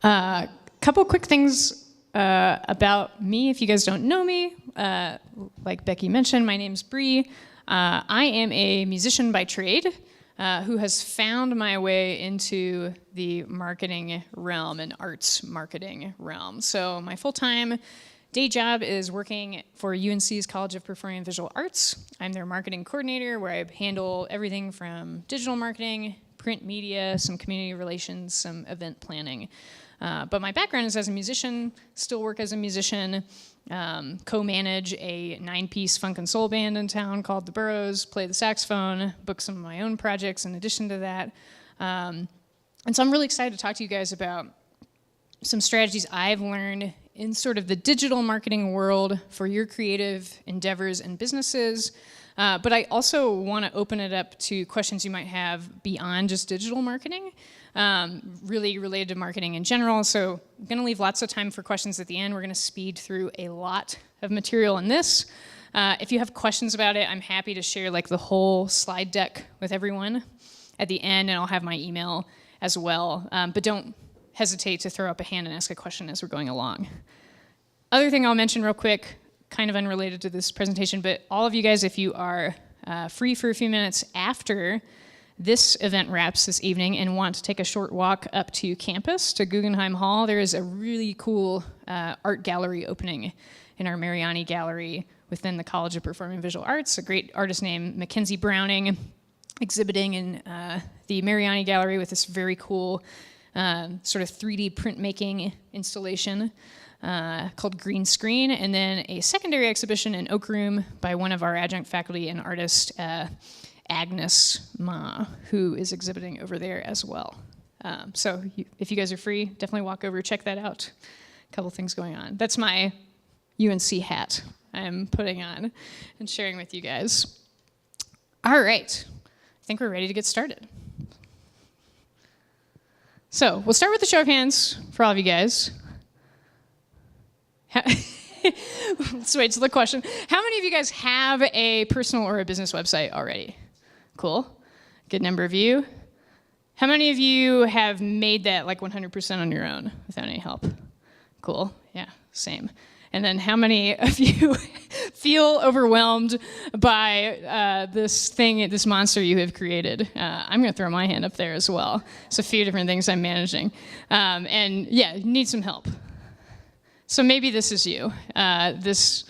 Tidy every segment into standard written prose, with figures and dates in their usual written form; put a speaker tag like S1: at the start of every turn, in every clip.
S1: Couple quick things about me, if you guys don't know me. Like Becky mentioned, my name's Bree. I am a musician by trade who has found my way into the marketing realm and arts marketing realm. So my full-time day job is working for UNC's College of Performing and Visual Arts. I'm their marketing coordinator, where I handle everything from digital marketing, print media, some community relations, some event planning. But my background is as a musician, still work as a musician, co-manage a 9-piece funk and soul band in town called The Burrows, play the saxophone, book some of my own projects in addition to that. And so I'm really excited to talk to you guys about some strategies I've learned in sort of the digital marketing world for your creative endeavors and businesses. But I also want to open it up to questions you might have beyond just digital marketing, really related to marketing in general. So I'm going to leave lots of time for questions at the end. We're going to speed through a lot of material in this. If you have questions about it, I'm happy to share like the whole slide deck with everyone at the end, and I'll have my email as well. But don't hesitate to throw up a hand and ask a question as we're going along. Other thing I'll mention real quick, kind of unrelated to this presentation, but all of you guys, if you are free for a few minutes after this event wraps this evening and want to take a short walk up to campus, to Guggenheim Hall, there is a really cool art gallery opening in our Mariani Gallery within the College of Performing and Visual Arts. A great artist named Mackenzie Browning exhibiting in the Mariani Gallery with this very cool sort of 3D printmaking installation called Green Screen, and then a secondary exhibition in Oak Room by one of our adjunct faculty and artist, Agnes Ma, who is exhibiting over there as well. So if you guys are free, definitely walk over, check that out. A couple things going on. That's my UNC hat I'm putting on and sharing with you guys. All right, I think we're ready to get started. So we'll start with the show of hands for all of you guys. Let's wait to the question. How many of you guys have a personal or a business website already? Cool. Good number of you. How many of you have made that like 100% on your own without any help? Cool. Yeah, same. And then how many of you feel overwhelmed by this monster you have created? I'm going to throw my hand up there as well. It's a few different things I'm managing. And yeah, you need some help. So maybe this is you. This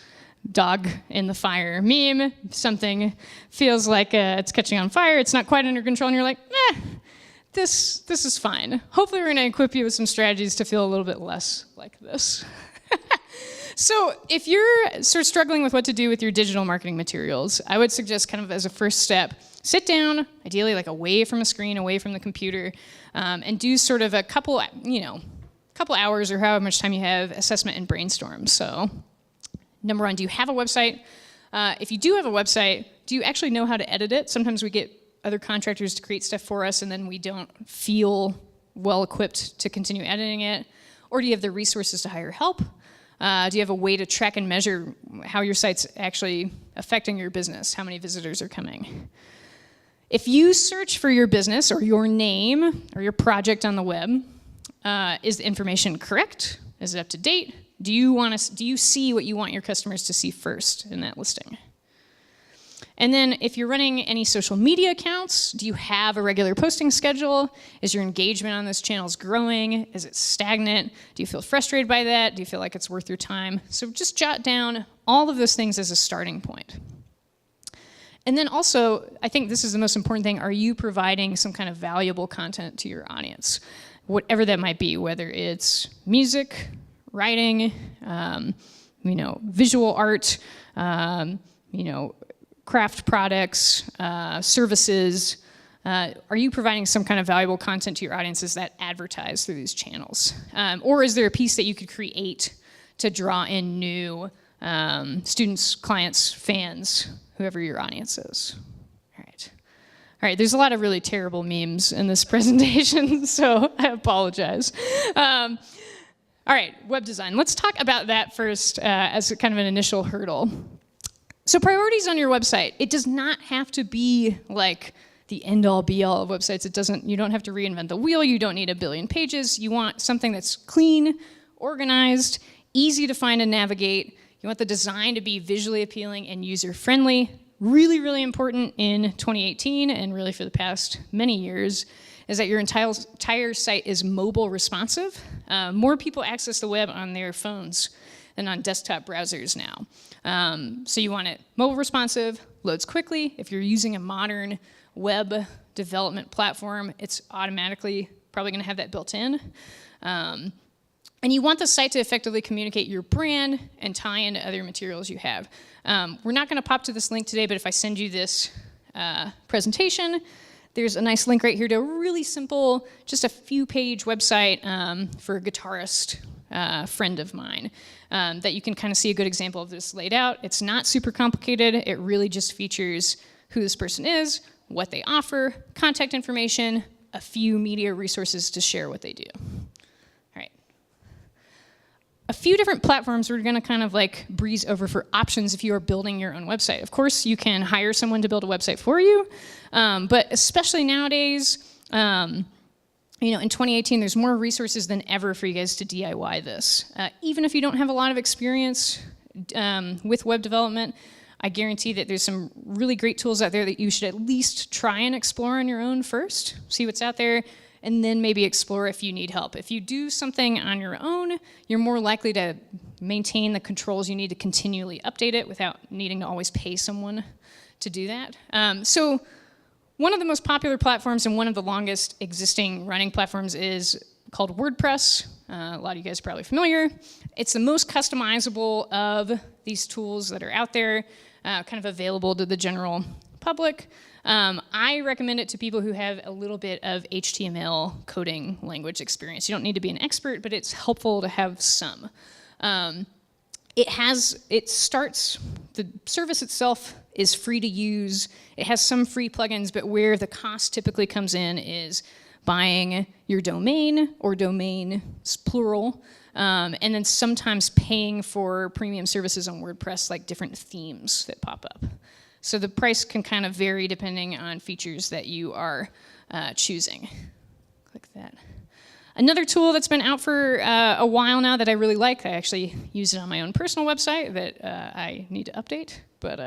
S1: dog in the fire meme, something feels like it's catching on fire, it's not quite under control, and you're like, this is fine. Hopefully we're going to equip you with some strategies to feel a little bit less like this. So if you're sort of struggling with what to do with your digital marketing materials, I would suggest kind of as a first step, sit down, ideally like away from a screen, away from the computer, and do sort of a couple hours or however much time you have, assessment and brainstorm. So number one, do you have a website? If you do have a website, do you actually know how to edit it? Sometimes we get other contractors to create stuff for us and then we don't feel well equipped to continue editing it. Or do you have the resources to hire help? Do you have a way to track and measure how your site's actually affecting your business, how many visitors are coming? If you search for your business or your name or your project on the web, is the information correct? Is it up to date? Do you see what you want your customers to see first in that listing? And then if you're running any social media accounts, do you have a regular posting schedule? Is your engagement on those channels growing? Is it stagnant? Do you feel frustrated by that? Do you feel like it's worth your time? So just jot down all of those things as a starting point. And then also, I think this is the most important thing, are you providing some kind of valuable content to your audience? Whatever that might be, whether it's music, writing, visual art, craft products, services. Are you providing some kind of valuable content to your audiences that advertise through these channels? Or is there a piece that you could create to draw in new students, clients, fans, whoever your audience is? All right, there's a lot of really terrible memes in this presentation, so I apologize. All right, web design. Let's talk about that first as kind of an initial hurdle. So priorities on your website. It does not have to be like the end-all be-all of websites. You don't have to reinvent the wheel. You don't need a billion pages. You want something that's clean, organized, easy to find and navigate. You want the design to be visually appealing and user-friendly. Really, really important in 2018 and really for the past many years is that your entire site is mobile responsive. More people access the web on their phones than on desktop browsers now. So you want it mobile responsive, loads quickly. If you're using a modern web development platform, it's automatically probably going to have that built in. And you want the site to effectively communicate your brand and tie into other materials you have. We're not going to pop to this link today, but if I send you this presentation, there's a nice link right here to a really simple, just a few-page website for a guitarist friend of mine that you can kind of see a good example of this laid out. It's not super complicated. It really just features who this person is, what they offer, contact information, a few media resources to share what they do. All right. A few different platforms we're going to kind of like breeze over for options if you are building your own website. Of course, you can hire someone to build a website for you, but especially nowadays, in 2018, there's more resources than ever for you guys to DIY this. Even if you don't have a lot of experience with web development, I guarantee that there's some really great tools out there that you should at least try and explore on your own first, see what's out there, and then maybe explore if you need help. If you do something on your own, you're more likely to maintain the controls you need to continually update it without needing to always pay someone to do that. So one of the most popular platforms and one of the longest existing running platforms is called WordPress. A lot of you guys are probably familiar. It's the most customizable of these tools that are out there, kind of available to the general public. I recommend it to people who have a little bit of HTML coding language experience. You don't need to be an expert, but it's helpful to have some. The service itself is free to use. It has some free plugins, but where the cost typically comes in is buying your domain, or domains plural, and then sometimes paying for premium services on WordPress, like different themes that pop up. So the price can kind of vary depending on features that you are choosing. Click that. Another tool that's been out for a while now that I really like, I actually use it on my own personal website that I need to update, but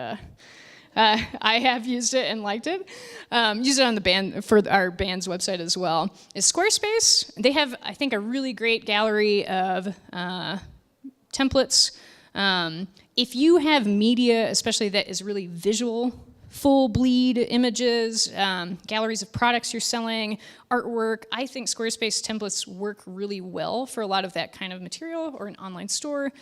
S1: I have used it and liked it. Use it on the band for our band's website as well. Is Squarespace. They have, I think, a really great gallery of templates. If you have media, especially that is really visual, full bleed images, galleries of products you're selling, artwork, I think Squarespace templates work really well for a lot of that kind of material, or an online store.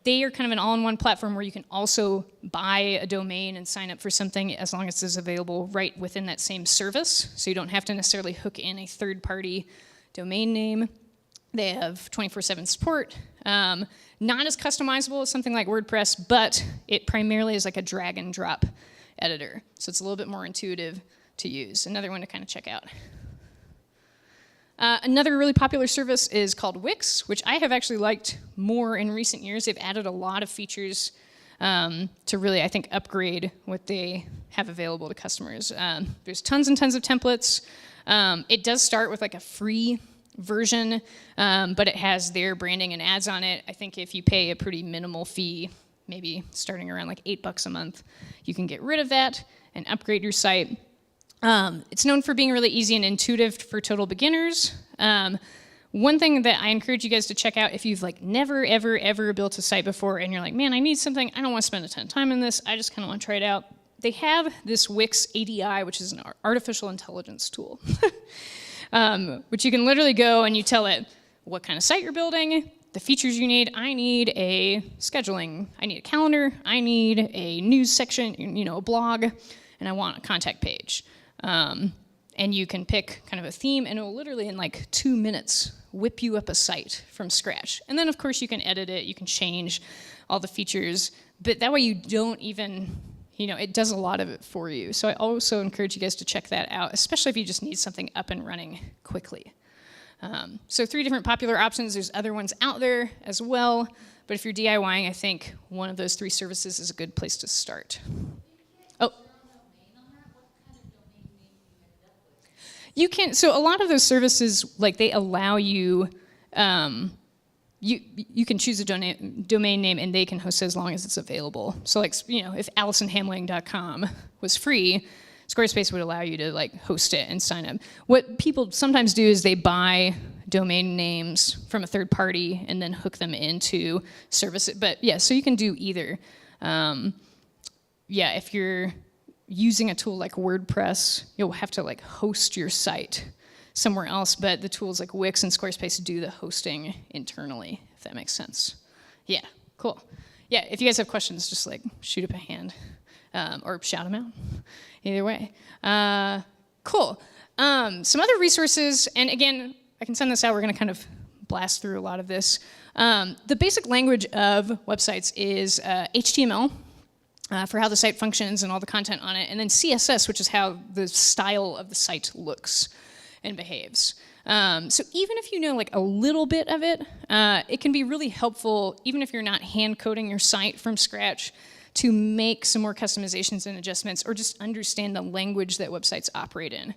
S1: They are kind of an all-in-one platform where you can also buy a domain and sign up for something as long as it's available right within that same service. So you don't have to necessarily hook in a third-party domain name. They have 24/7 support. Not as customizable as something like WordPress, but it primarily is like a drag and drop editor. So it's a little bit more intuitive to use. Another one to kind of check out. Another really popular service is called Wix, which I have actually liked more in recent years. They've added a lot of features to really, I think, upgrade what they have available to customers. There's tons and tons of templates. It does start with like a free version, but it has their branding and ads on it. I think if you pay a pretty minimal fee, maybe starting around like $8 a month, you can get rid of that and upgrade your site. It's known for being really easy and intuitive for total beginners. One thing that I encourage you guys to check out if you've like never, ever built a site before and you're like, man, I need something, I don't want to spend a ton of time in this, I just kind of want to try it out. They have this Wix ADI, which is an artificial intelligence tool. Which you can literally go and you tell it what kind of site you're building, the features you need. I need a scheduling, I need a calendar, I need a news section, a blog, and I want a contact page. And you can pick kind of a theme, and it will literally in like 2 minutes whip you up a site from scratch. And then of course you can edit it, you can change all the features, but that way you don't even, it does a lot of it for you. So I also encourage you guys to check that out, especially if you just need something up and running quickly. So 3 different popular options. There's other ones out there as well, but if you're DIYing, I think one of those 3 services is a good place to start. Oh. You can, so a lot of those services, like they allow you, you can choose a domain name and they can host it as long as it's available. So like, if AllisonHamling.com was free, Squarespace would allow you to like host it and sign up. What people sometimes do is they buy domain names from a third party and then hook them into services. But yeah, so you can do either. If you're using a tool like WordPress, you'll have to like host your site somewhere else, but the tools like Wix and Squarespace do the hosting internally, if that makes sense. Yeah, cool. Yeah, if you guys have questions, just like shoot up a hand or shout them out. Either way. Cool. Some other resources, and again, I can send this out. We're going to kind of blast through a lot of this. The basic language of websites is HTML. For how the site functions and all the content on it, and then CSS, which is how the style of the site looks and behaves. So even if you know like a little bit of it, it can be really helpful, even if you're not hand coding your site from scratch, to make some more customizations and adjustments, or just understand the language that websites operate in.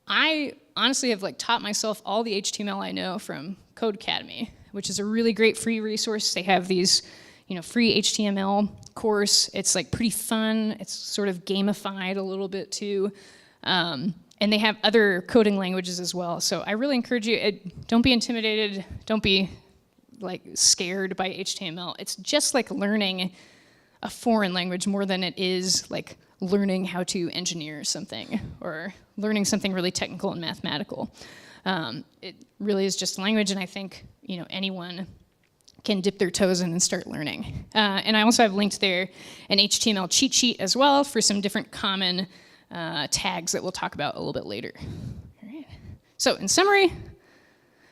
S1: I honestly have like taught myself all the HTML I know from Code Academy, which is a really great free resource. They have these free HTML course. It's like pretty fun. It's sort of gamified a little bit too. And they have other coding languages as well. So I really encourage you, don't be intimidated. Don't be like scared by HTML. It's just like learning a foreign language more than it is like learning how to engineer something or learning something really technical and mathematical. It really is just language, and I think anyone can dip their toes in and start learning. And I also have linked there an HTML cheat sheet as well for some different common tags that we'll talk about a little bit later. All right. So in summary,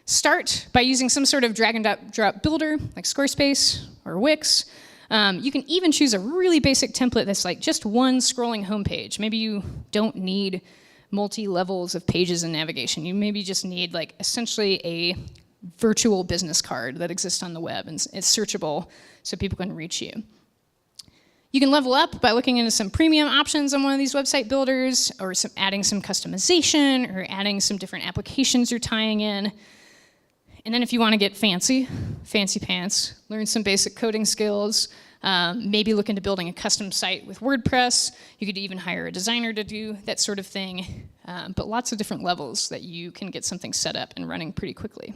S1: start by using some sort of drag and drop builder like Squarespace or Wix. You can even choose a really basic template that's like just one scrolling homepage. Maybe you don't need multi-levels of pages and navigation. You maybe just need like essentially a virtual business card that exists on the web and it's searchable so people can reach you. You can level up by looking into some premium options on one of these website builders, or adding some customization, or adding some different applications you're tying in. And then if you want to get fancy pants, learn some basic coding skills, maybe look into building a custom site with WordPress. You could even hire a designer to do that sort of thing. But lots of different levels that you can get something set up and running pretty quickly.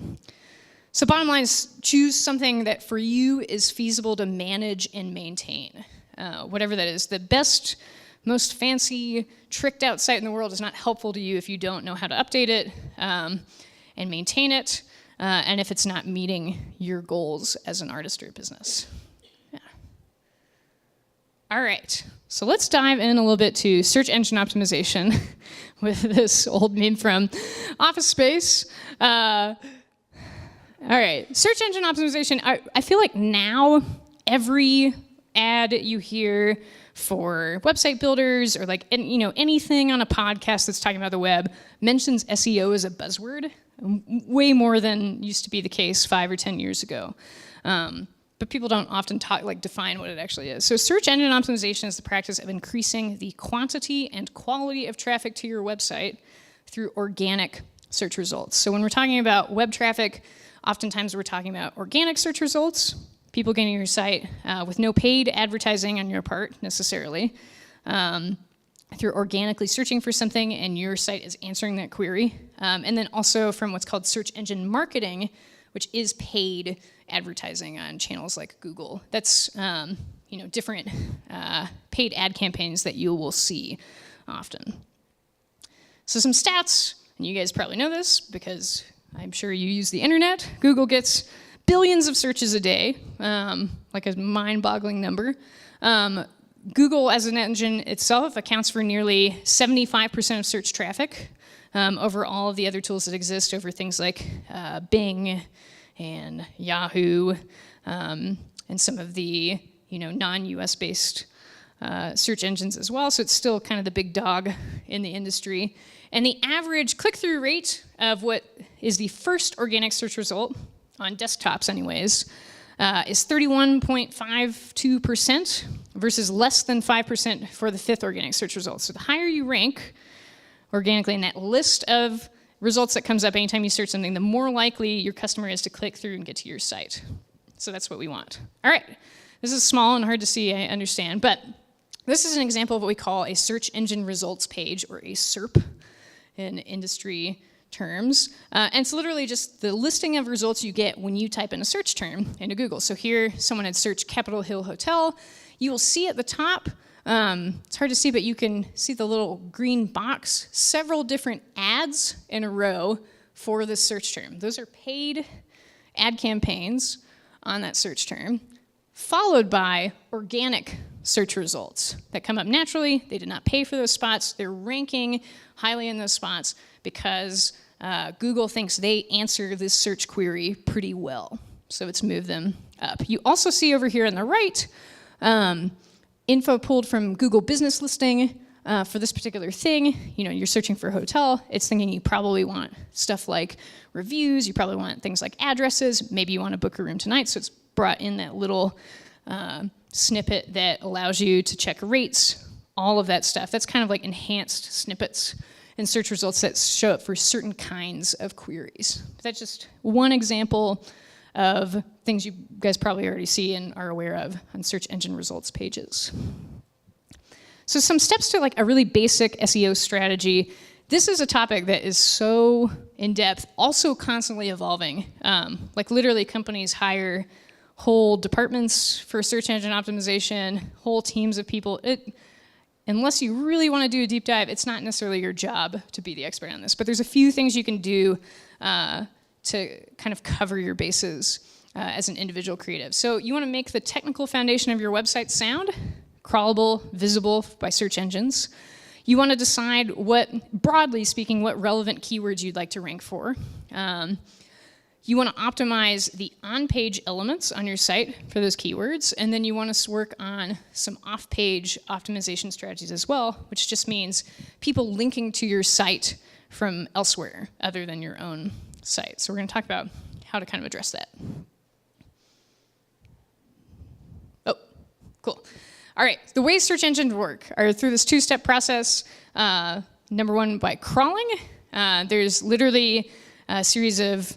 S1: So bottom line is choose something that for you is feasible to manage and maintain. Whatever that is. The best, most fancy, tricked out site in the world is not helpful to you if you don't know how to update it and maintain it, and if it's not meeting your goals as an artist or a business. Yeah. All right, so let's dive in a little bit to search engine optimization with this old meme from Office Space. All right, search engine optimization. I feel like now every ad you hear for website builders or like anything on a podcast that's talking about the web mentions SEO as a buzzword, way more than used to be the case 5 or 10 years ago. But people don't often define what it actually is. So search engine optimization is the practice of increasing the quantity and quality of traffic to your website through organic search results. So when we're talking about web traffic, oftentimes we're talking about organic search results, people getting to your site with no paid advertising on your part necessarily, through organically searching for something and your site is answering that query. And then also from what's called search engine marketing, which is paid advertising on channels like Google. That's different paid ad campaigns that you will see often. So some stats, and you guys probably know this because I'm sure you use the internet. Google gets billions of searches a day, like a mind-boggling number. Google as an engine itself accounts for nearly 75% of search traffic over all of the other tools that exist, over things like Bing and Yahoo, and some of the non-US based search engines as well. So it's still kind of the big dog in the industry. And the average click-through rate of what is the first organic search result, on desktops anyways, is 31.52% versus less than 5% for the fifth organic search result. So the higher you rank organically in that list of results that comes up anytime you search something, the more likely your customer is to click through and get to your site. So that's what we want. All right, this is small and hard to see, I understand, but this is an example of what we call a search engine results page, or a SERP in industry terms. And it's literally just the listing of results you get when you type in a search term into Google. So here, someone had searched Capitol Hill Hotel. You will see at the top, it's hard to see, but you can see the little green box, several different ads in a row for this search term. Those are paid ad campaigns on that search term, followed by organic search results that come up naturally. They did not pay for those spots. They're ranking highly in those spots because Google thinks they answer this search query pretty well. So it's moved them up. You also see over here on the right, info pulled from Google Business Listing for this particular thing. You know, you're searching for a hotel. It's thinking you probably want stuff like reviews. You probably want things like addresses. Maybe you want to book a room tonight. So it's brought in that little snippet that allows you to check rates, all of that stuff. That's kind of like enhanced snippets in search results that show up for certain kinds of queries. That's just one example of things you guys probably already see and are aware of on search engine results pages. So some steps to like a really basic SEO strategy. This is a topic that is so in-depth, also constantly evolving. Like literally companies hire whole departments for search engine optimization, whole teams of people. Unless you really want to do a deep dive, it's not necessarily your job to be the expert on this. But there's a few things you can do to kind of cover your bases as an individual creative. So you want to make the technical foundation of your website sound, crawlable, visible by search engines. You want to decide broadly speaking, what relevant keywords you'd like to rank for. You want to optimize the on-page elements on your site for those keywords, and then you want to work on some off-page optimization strategies as well, which just means people linking to your site from elsewhere other than your own site. So we're going to talk about how to kind of address that. Oh, cool. All right, the way search engines work are through this two-step process. Number one, by crawling. There's literally a series of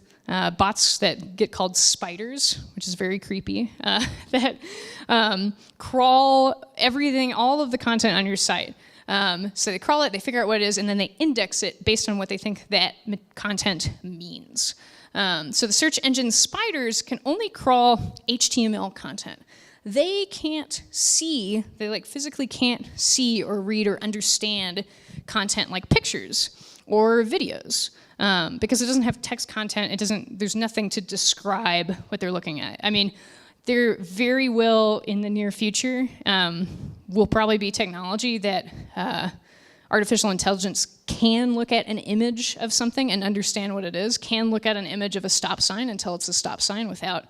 S1: bots that get called spiders, which is very creepy, that crawl everything, all of the content on your site. So they crawl it, they figure out what it is, and then they index it based on what they think that content means. So the search engine spiders can only crawl HTML content. They can't see, they like physically can't see or read or understand content like pictures or videos. Because it doesn't have text content, there's nothing to describe what they're looking at. I mean, there very well in the near future will probably be technology that artificial intelligence can look at an image of something and understand what it is, can look at an image of a stop sign and tell it's a stop sign without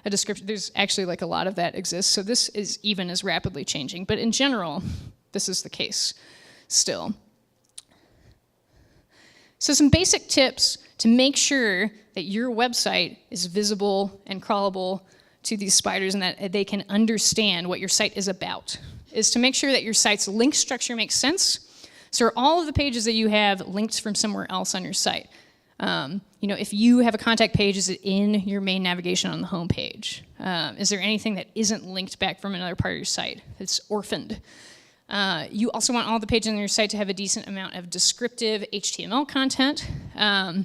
S1: a description. There's actually like a lot of that exists, so this is even as rapidly changing. But in general, this is the case still. So some basic tips to make sure that your website is visible and crawlable to these spiders and that they can understand what your site is about is to make sure that your site's link structure makes sense. So are all of the pages that you have linked from somewhere else on your site? You know, if you have a contact page, is it in your main navigation on the home page? Is there anything that isn't linked back from another part of your site that's orphaned? You also want all the pages on your site to have a decent amount of descriptive HTML content. I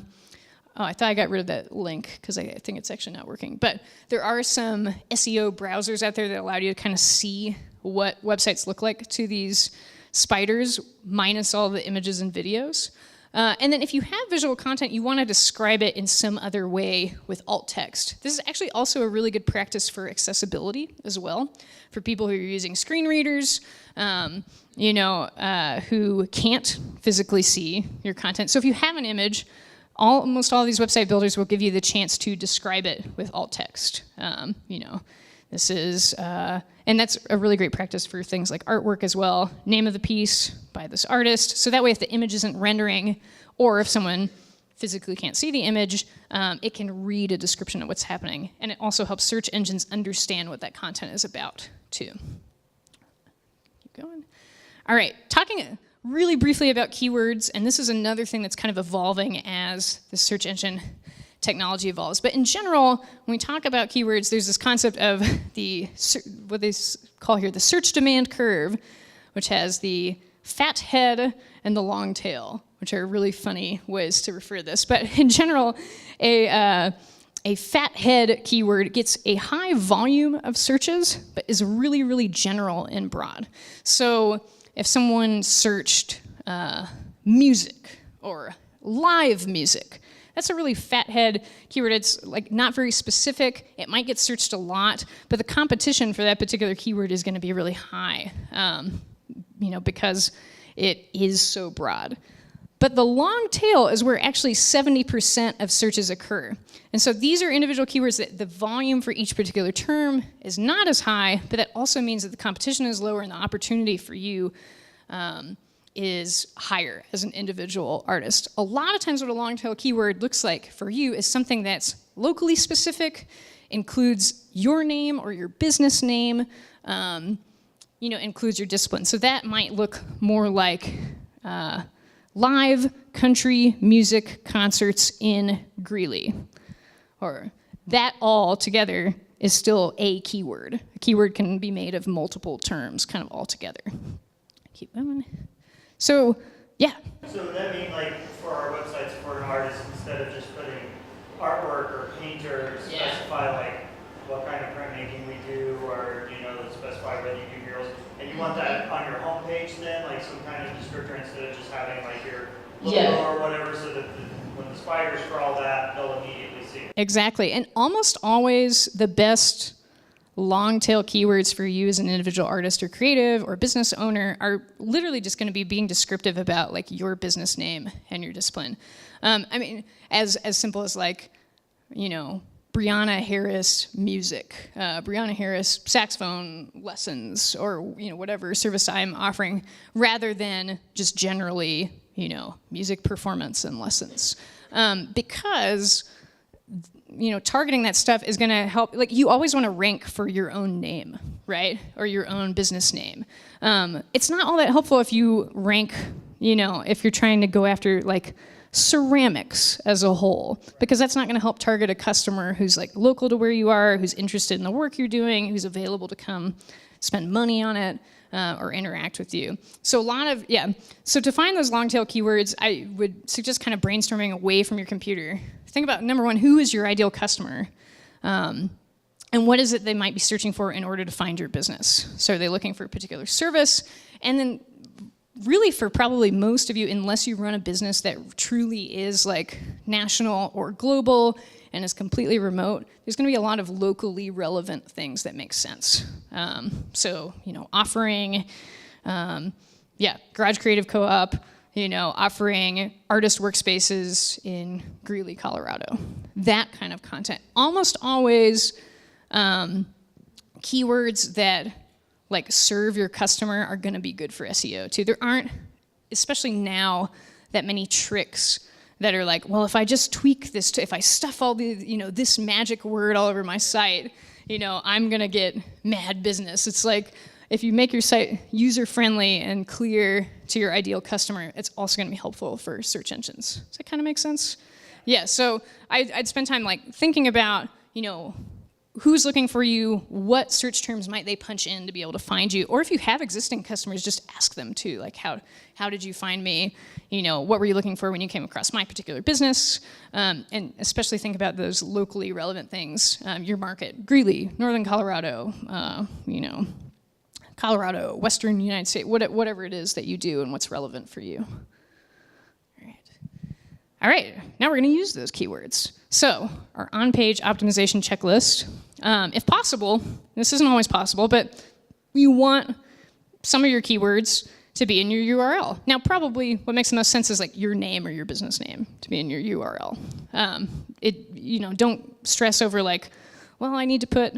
S1: thought I got rid of that link because I think it's actually not working. But there are some SEO browsers out there that allow you to kind of see what websites look like to these spiders, minus all the images and videos. And then if you have visual content, you want to describe it in some other way with alt text. This is actually also a really good practice for accessibility as well, for people who are using screen readers, who can't physically see your content. So if you have an image, almost all of these website builders will give you the chance to describe it with alt text. This is, and that's a really great practice for things like artwork as well. Name of the piece by this artist. So that way if the image isn't rendering, or if someone physically can't see the image, it can read a description of what's happening. And it also helps search engines understand what that content is about, too. Keep going. All right, really briefly about keywords, and this is another thing that's kind of evolving as the search engine technology evolves. But in general, when we talk about keywords, there's this concept of what they call here the search demand curve, which has the fat head and the long tail, which are really funny ways to refer to this. But in general, a fat head keyword gets a high volume of searches, but is really, really general and broad. So if someone searched music or live music, that's a really fat head keyword. It's like not very specific. It might get searched a lot, but the competition for that particular keyword is going to be really high, because it is so broad. But the long tail is where actually 70% of searches occur. And so these are individual keywords that the volume for each particular term is not as high, but that also means that the competition is lower and the opportunity for you is higher as an individual artist. A lot of times what a long tail keyword looks like for you is something that's locally specific, includes your name or your business name, includes your discipline. So that might look more like live country music concerts in Greeley. Or that all together is still a keyword. A keyword can be made of multiple terms kind of all together. Keep going. So, yeah.
S2: So would that mean, like, for our websites, for an artist, instead of just putting artwork or painter, specify, like, what kind of printmaking we do, or, specify whether you do murals, and you want that on your homepage then, like some kind of descriptor, instead of just having, like, your logo or whatever, so that when the spiders crawl that, they'll immediately see it.
S1: Exactly. And almost always the best long tail keywords for you as an individual artist or creative or business owner are literally just going to be being descriptive about like your business name and your discipline. As simple as like, Briana Harris music, Briana Harris saxophone lessons, or whatever service I'm offering, rather than just generally music performance and lessons, because targeting that stuff is going to help. Like, you always want to rank for your own name, right? Or your own business name. It's not all that helpful if you rank, if you're trying to go after like ceramics as a whole, because that's not going to help target a customer who's like local to where you are, who's interested in the work you're doing, who's available to come spend money on it, or interact with you. So so to find those long tail keywords, I would suggest kind of brainstorming away from your computer. Think about, number one, who is your ideal customer? And what is it they might be searching for in order to find your business? So are they looking for a particular service? And then really for probably most of you, unless you run a business that truly is like national or global and is completely remote, there's going to be a lot of locally relevant things that make sense. Offering, Garage Creative Co-op, offering artist workspaces in Greeley, Colorado. That kind of content. Almost always keywords that like serve your customer are going to be good for SEO too. There aren't, especially now, that many tricks that are like, well, if I just tweak this, if I stuff all the, this magic word all over my site, I'm going to get mad business. It's like, if you make your site user-friendly and clear to your ideal customer, it's also going to be helpful for search engines. Does that kind of make sense? Yeah, so I'd spend time like thinking about, who's looking for you, what search terms might they punch in to be able to find you, or if you have existing customers, just ask them too, like how did you find me, what were you looking for when you came across my particular business, and especially think about those locally relevant things, your market, Greeley, Northern Colorado, Colorado, Western United States, whatever it is that you do and what's relevant for you. All right, now we're going to use those keywords. So our on-page optimization checklist, if possible, this isn't always possible, but you want some of your keywords to be in your URL. Now, probably what makes the most sense is like your name or your business name to be in your URL. Don't stress over like, well, I need to put,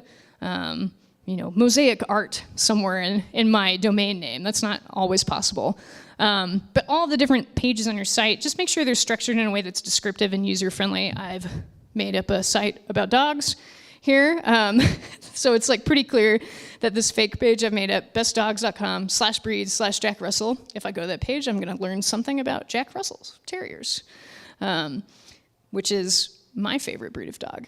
S1: mosaic art somewhere in my domain name. That's not always possible. But all the different pages on your site, just make sure they're structured in a way that's descriptive and user-friendly. I've made up a site about dogs here. So it's like pretty clear that this fake page I've made up, bestdogs.com/breeds/Jack Russell. If I go to that page, I'm going to learn something about Jack Russell's Terriers, which is my favorite breed of dog.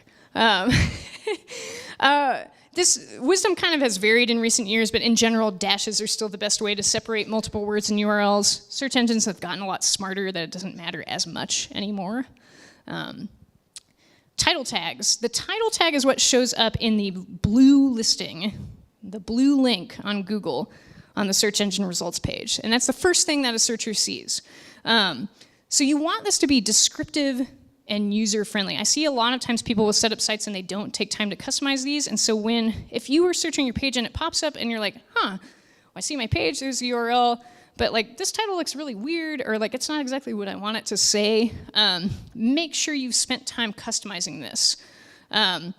S1: This wisdom kind of has varied in recent years, but in general, dashes are still the best way to separate multiple words and URLs. Search engines have gotten a lot smarter that it doesn't matter as much anymore. Title tags. The title tag is what shows up in the blue listing, the blue link on Google on the search engine results page. And that's the first thing that a searcher sees. So you want this to be descriptive and user-friendly. I see a lot of times people will set up sites and they don't take time to customize these. And so if you were searching your page and it pops up and you're like, well, I see my page, there's the URL, but like this title looks really weird, or like it's not exactly what I want it to say, make sure you've spent time customizing this. And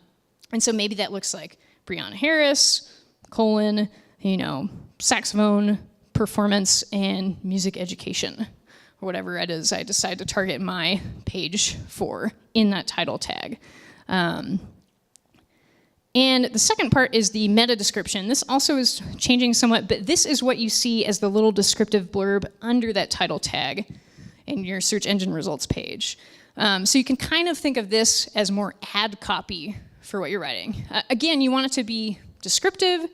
S1: so maybe that looks like Briana Harris, saxophone, performance, and music education, or whatever it is I decide to target my page for in that title tag. And the second part is the meta description. This also is changing somewhat, but this is what you see as the little descriptive blurb under that title tag in your search engine results page. So you can kind of think of this as more ad copy for what you're writing. Again, you want it to be descriptive,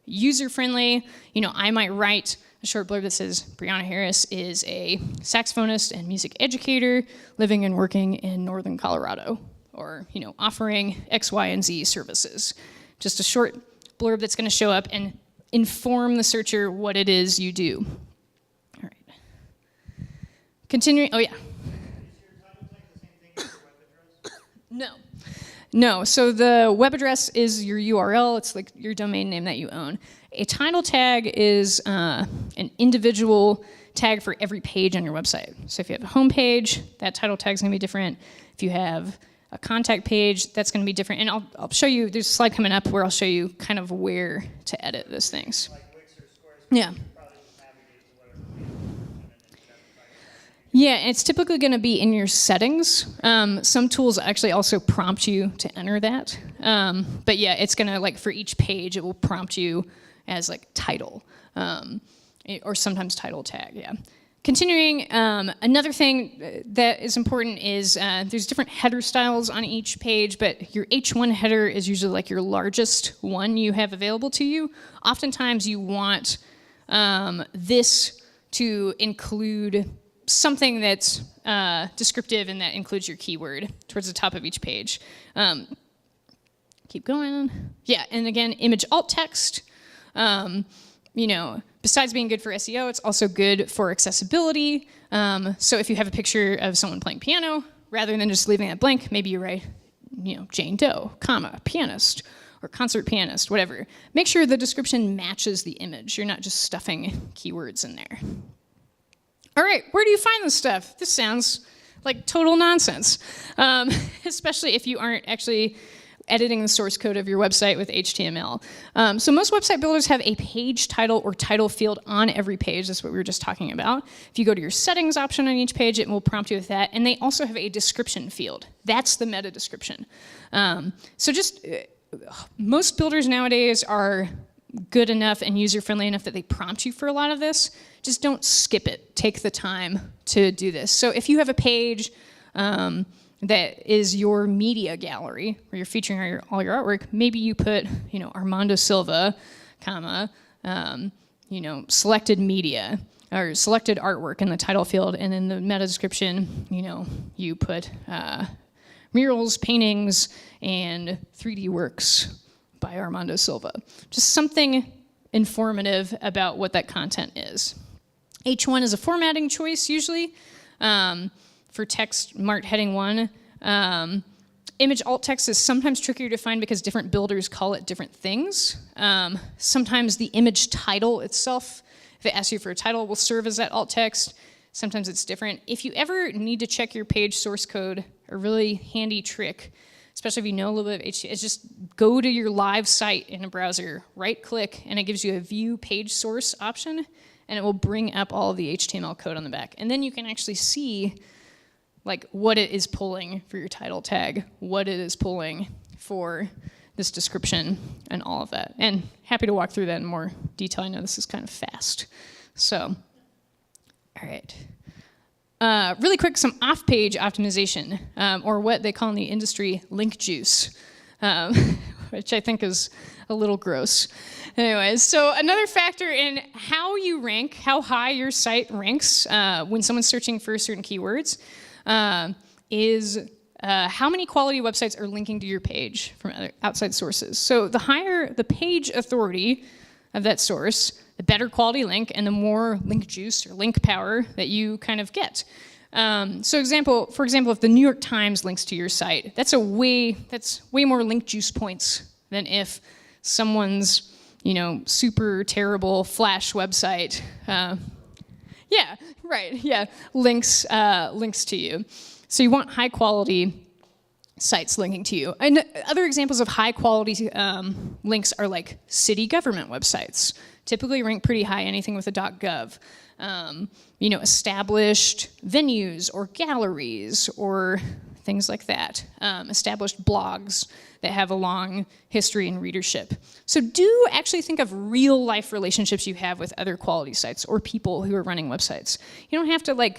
S1: user-friendly. I might write a short blurb that says, Briana Harris is a saxophonist and music educator living and working in northern Colorado, or offering X, Y, and Z services. Just a short blurb that's going to show up and inform the searcher what it is you do. All right. Continuing, Is your title tag the same thing as your web address? No, so the web address is your URL, it's like your domain name that you own. A title tag is an individual tag for every page on your website. So if you have a home page, that title tag is going to be different. If you have a contact page, that's going to be different. And I'll show you, there's a slide coming up where I'll show you kind of where to edit those things. Like Wix or Squarespace, yeah. Yeah, and it's typically going to be in your settings. Some tools actually also prompt you to enter that. But yeah, it's going to, like, for each page, it will prompt you as, like, title, or sometimes title tag, yeah. Continuing, another thing that is important is there's different header styles on each page, but your H1 header is usually like your largest one you have available to you. Oftentimes you want this to include something that's descriptive and that includes your keyword towards the top of each page. Keep going. Yeah, and again, image alt text. Besides being good for SEO, it's also good for accessibility. So if you have a picture of someone playing piano, rather than just leaving it blank, maybe you write, Jane Doe, pianist, or concert pianist, whatever. Make sure the description matches the image. You're not just stuffing keywords in there. All right, where do you find this stuff? This sounds like total nonsense, especially if you aren't actually editing the source code of your website with HTML. So most website builders have a page title or title field on every page. That's what we were just talking about. If you go to your settings option on each page, it will prompt you with that. And they also have a description field. That's the meta description. Most builders nowadays are good enough and user-friendly enough that they prompt you for a lot of this. Just don't skip it. Take the time to do this. So if you have a page that is your media gallery, where you're featuring all your artwork, maybe you put, Armando Silva, selected media, or selected artwork in the title field, and in the meta description, you put murals, paintings, and 3D works by Armando Silva. Just something informative about what that content is. H1 is a formatting choice, usually. For text marked heading 1. Image alt text is sometimes trickier to find because different builders call it different things. Sometimes the image title itself, if it asks you for a title, will serve as that alt text. Sometimes it's different. If you ever need to check your page source code, a really handy trick, especially if you know a little bit of HTML, is just go to your live site in a browser, right-click, and it gives you a view page source option, and it will bring up all of the HTML code on the back. And then you can actually see what it is pulling for your title tag, what it is pulling for this description and all of that. And happy to walk through that in more detail. I know this is kind of fast. So, all right. Really quick, some off-page optimization, or what they call in the industry link juice, which I think is a little gross. Anyways, so another factor in how you rank, how high your site ranks when someone's searching for certain keywords is how many quality websites are linking to your page from other outside sources. So the higher the page authority of that source, the better quality link and the more link juice or link power that you kind of get. For example, if the New York Times links to your site, that's way more link juice points than if someone's, super terrible Flash website, links to you. So you want high quality sites linking to you. And other examples of high quality links are like city government websites. Typically rank pretty high, anything with a .gov. Established venues or galleries or things like that. Established blogs that have a long history and readership. So do actually think of real life relationships you have with other quality sites or people who are running websites. You don't have to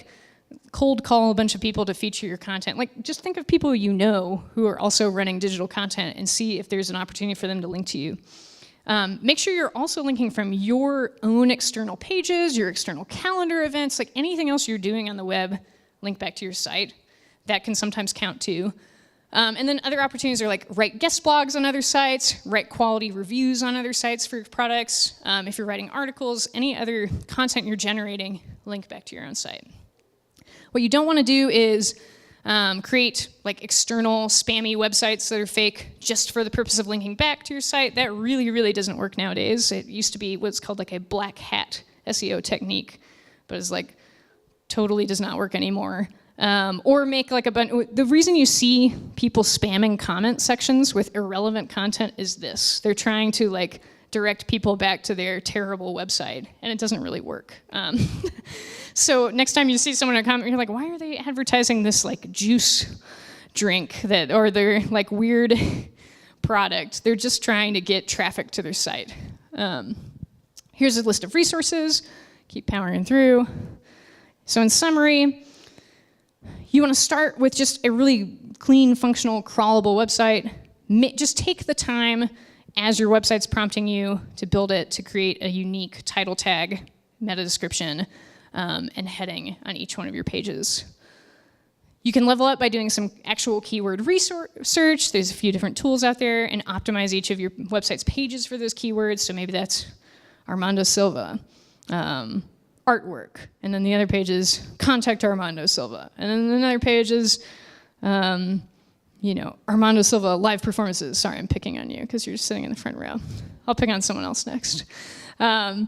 S1: cold call a bunch of people to feature your content. Just think of people you know who are also running digital content and see if there's an opportunity for them to link to you. Make sure you're also linking from your own external pages, your external calendar events, anything else you're doing on the web, link back to your site. That can sometimes count too. And then other opportunities are write guest blogs on other sites, write quality reviews on other sites for your products. If you're writing articles, any other content you're generating, link back to your own site. What you don't want to do is create external spammy websites that are fake just for the purpose of linking back to your site. That really, really doesn't work nowadays. It used to be what's called a black hat SEO technique, but it's totally does not work anymore. Or make a bunch. The reason you see people spamming comment sections with irrelevant content is this: they're trying to direct people back to their terrible website, and it doesn't really work. So next time you see someone in a comment, you're like, why are they advertising this juice drink or their weird product? They're just trying to get traffic to their site. Here's a list of resources. Keep powering through. So in summary, you want to start with just a really clean, functional, crawlable website. Just take the time as your website's prompting you to build it to create a unique title tag, meta description, and heading on each one of your pages. You can level up by doing some actual keyword research. There's a few different tools out there, and optimize each of your website's pages for those keywords. So maybe that's Armando Silva, artwork, and then the other page is contact Armando Silva, and then another page is Armando Silva live performances. Sorry, I'm picking on you because you're just sitting in the front row. I'll pick on someone else next. And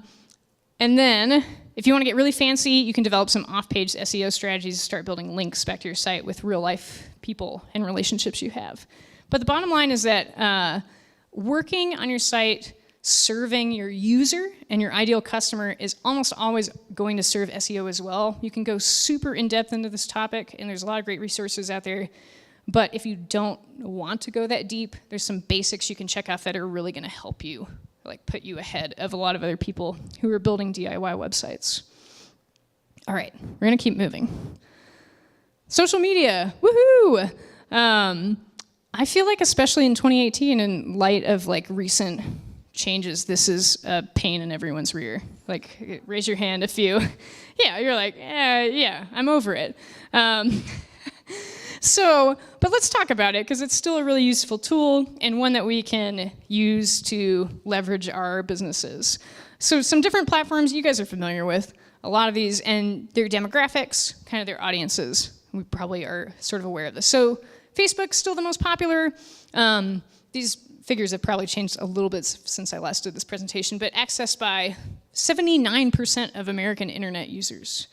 S1: then, if you want to get really fancy, you can develop some off-page SEO strategies to start building links back to your site with real-life people and relationships you have. But the bottom line is that working on your site, serving your user and your ideal customer is almost always going to serve SEO as well. You can go super in-depth into this topic, and there's a lot of great resources out there. But if you don't want to go that deep, there's some basics you can check off that are really going to help you, put you ahead of a lot of other people who are building DIY websites. All right, we're going to keep moving. Social media, woohoo! I feel especially in 2018, in light of recent changes, this is a pain in everyone's rear. Raise your hand if you, you're yeah, I'm over it. But let's talk about it, because it's still a really useful tool and one that we can use to leverage our businesses. So some different platforms you guys are familiar with, a lot of these, and their demographics, kind of their audiences. We probably are sort of aware of this. So Facebook's still the most popular. These figures have probably changed a little bit since I last did this presentation, but accessed by 79% of American internet users.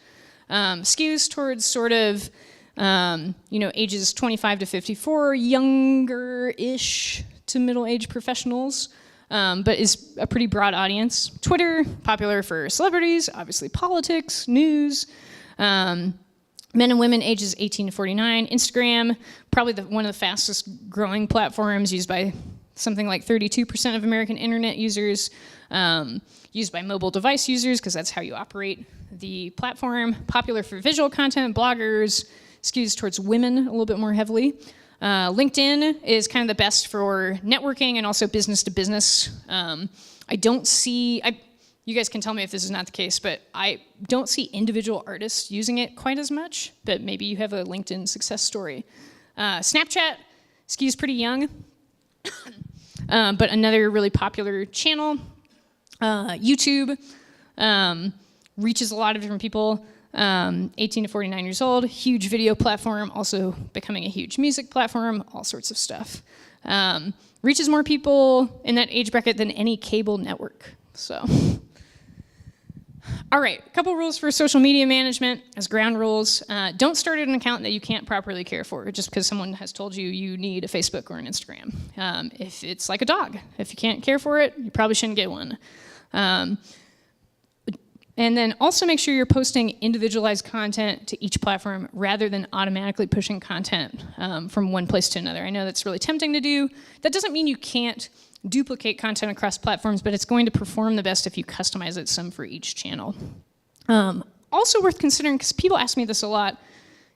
S1: Skews towards sort of ages 25 to 54, younger-ish to middle-aged professionals, but is a pretty broad audience. Twitter, popular for celebrities, obviously politics, news. Men and women ages 18 to 49. Instagram, probably one of the fastest growing platforms, used by something like 32% of American internet users, used by mobile device users, because that's how you operate the platform. Popular for visual content, bloggers, skews towards women a little bit more heavily. LinkedIn is kind of the best for networking and also business to business. I don't see, you guys can tell me if this is not the case, but I don't see individual artists using it quite as much, but maybe you have a LinkedIn success story. Snapchat skews pretty young, but another really popular channel. YouTube reaches a lot of different people, 18 to 49 years old, huge video platform, also becoming a huge music platform, all sorts of stuff. Reaches more people in that age bracket than any cable network, so. All right, a couple rules for social media management as ground rules. Don't start an account that you can't properly care for just because someone has told you you need a Facebook or an Instagram. If it's like a dog, if you can't care for it, you probably shouldn't get one. And then also make sure you're posting individualized content to each platform rather than automatically pushing content from one place to another. I know that's really tempting to do. That doesn't mean you can't duplicate content across platforms, but it's going to perform the best if you customize it some for each channel. Also worth considering, because people ask me this a lot,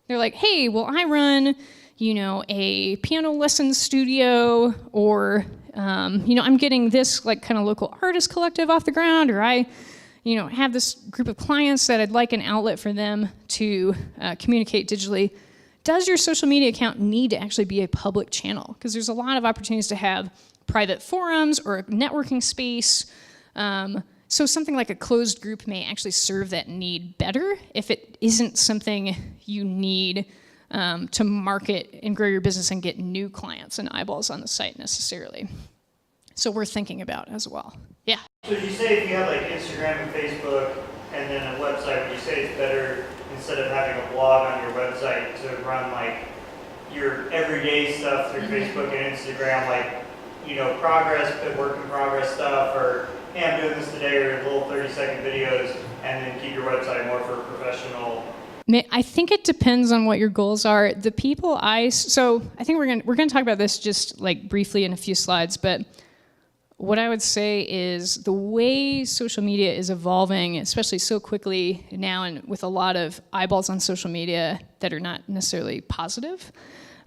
S1: they're like, hey, well, I run, a piano lesson studio, or, I'm getting this like kind of local artist collective off the ground, or I, have this group of clients that I'd like an outlet for them to communicate digitally. Does your social media account need to actually be a public channel? Because there's a lot of opportunities to have private forums or a networking space. So something like a closed group may actually serve that need better if it isn't something you need to market and grow your business and get new clients and eyeballs on the site necessarily. So worth thinking about as well. Yeah.
S2: So you say if you have like Instagram and Facebook and then a website, would you say it's better instead of having a blog on your website to run like your everyday stuff through Facebook and Instagram, like work in progress stuff, or hey, I'm doing this today, or little 30-second videos, and then keep your website more for professional?
S1: I think it depends on what your goals are. The people so I think we're gonna talk about this just like briefly in a few slides, but what I would say is the way social media is evolving, especially so quickly now and with a lot of eyeballs on social media that are not necessarily positive,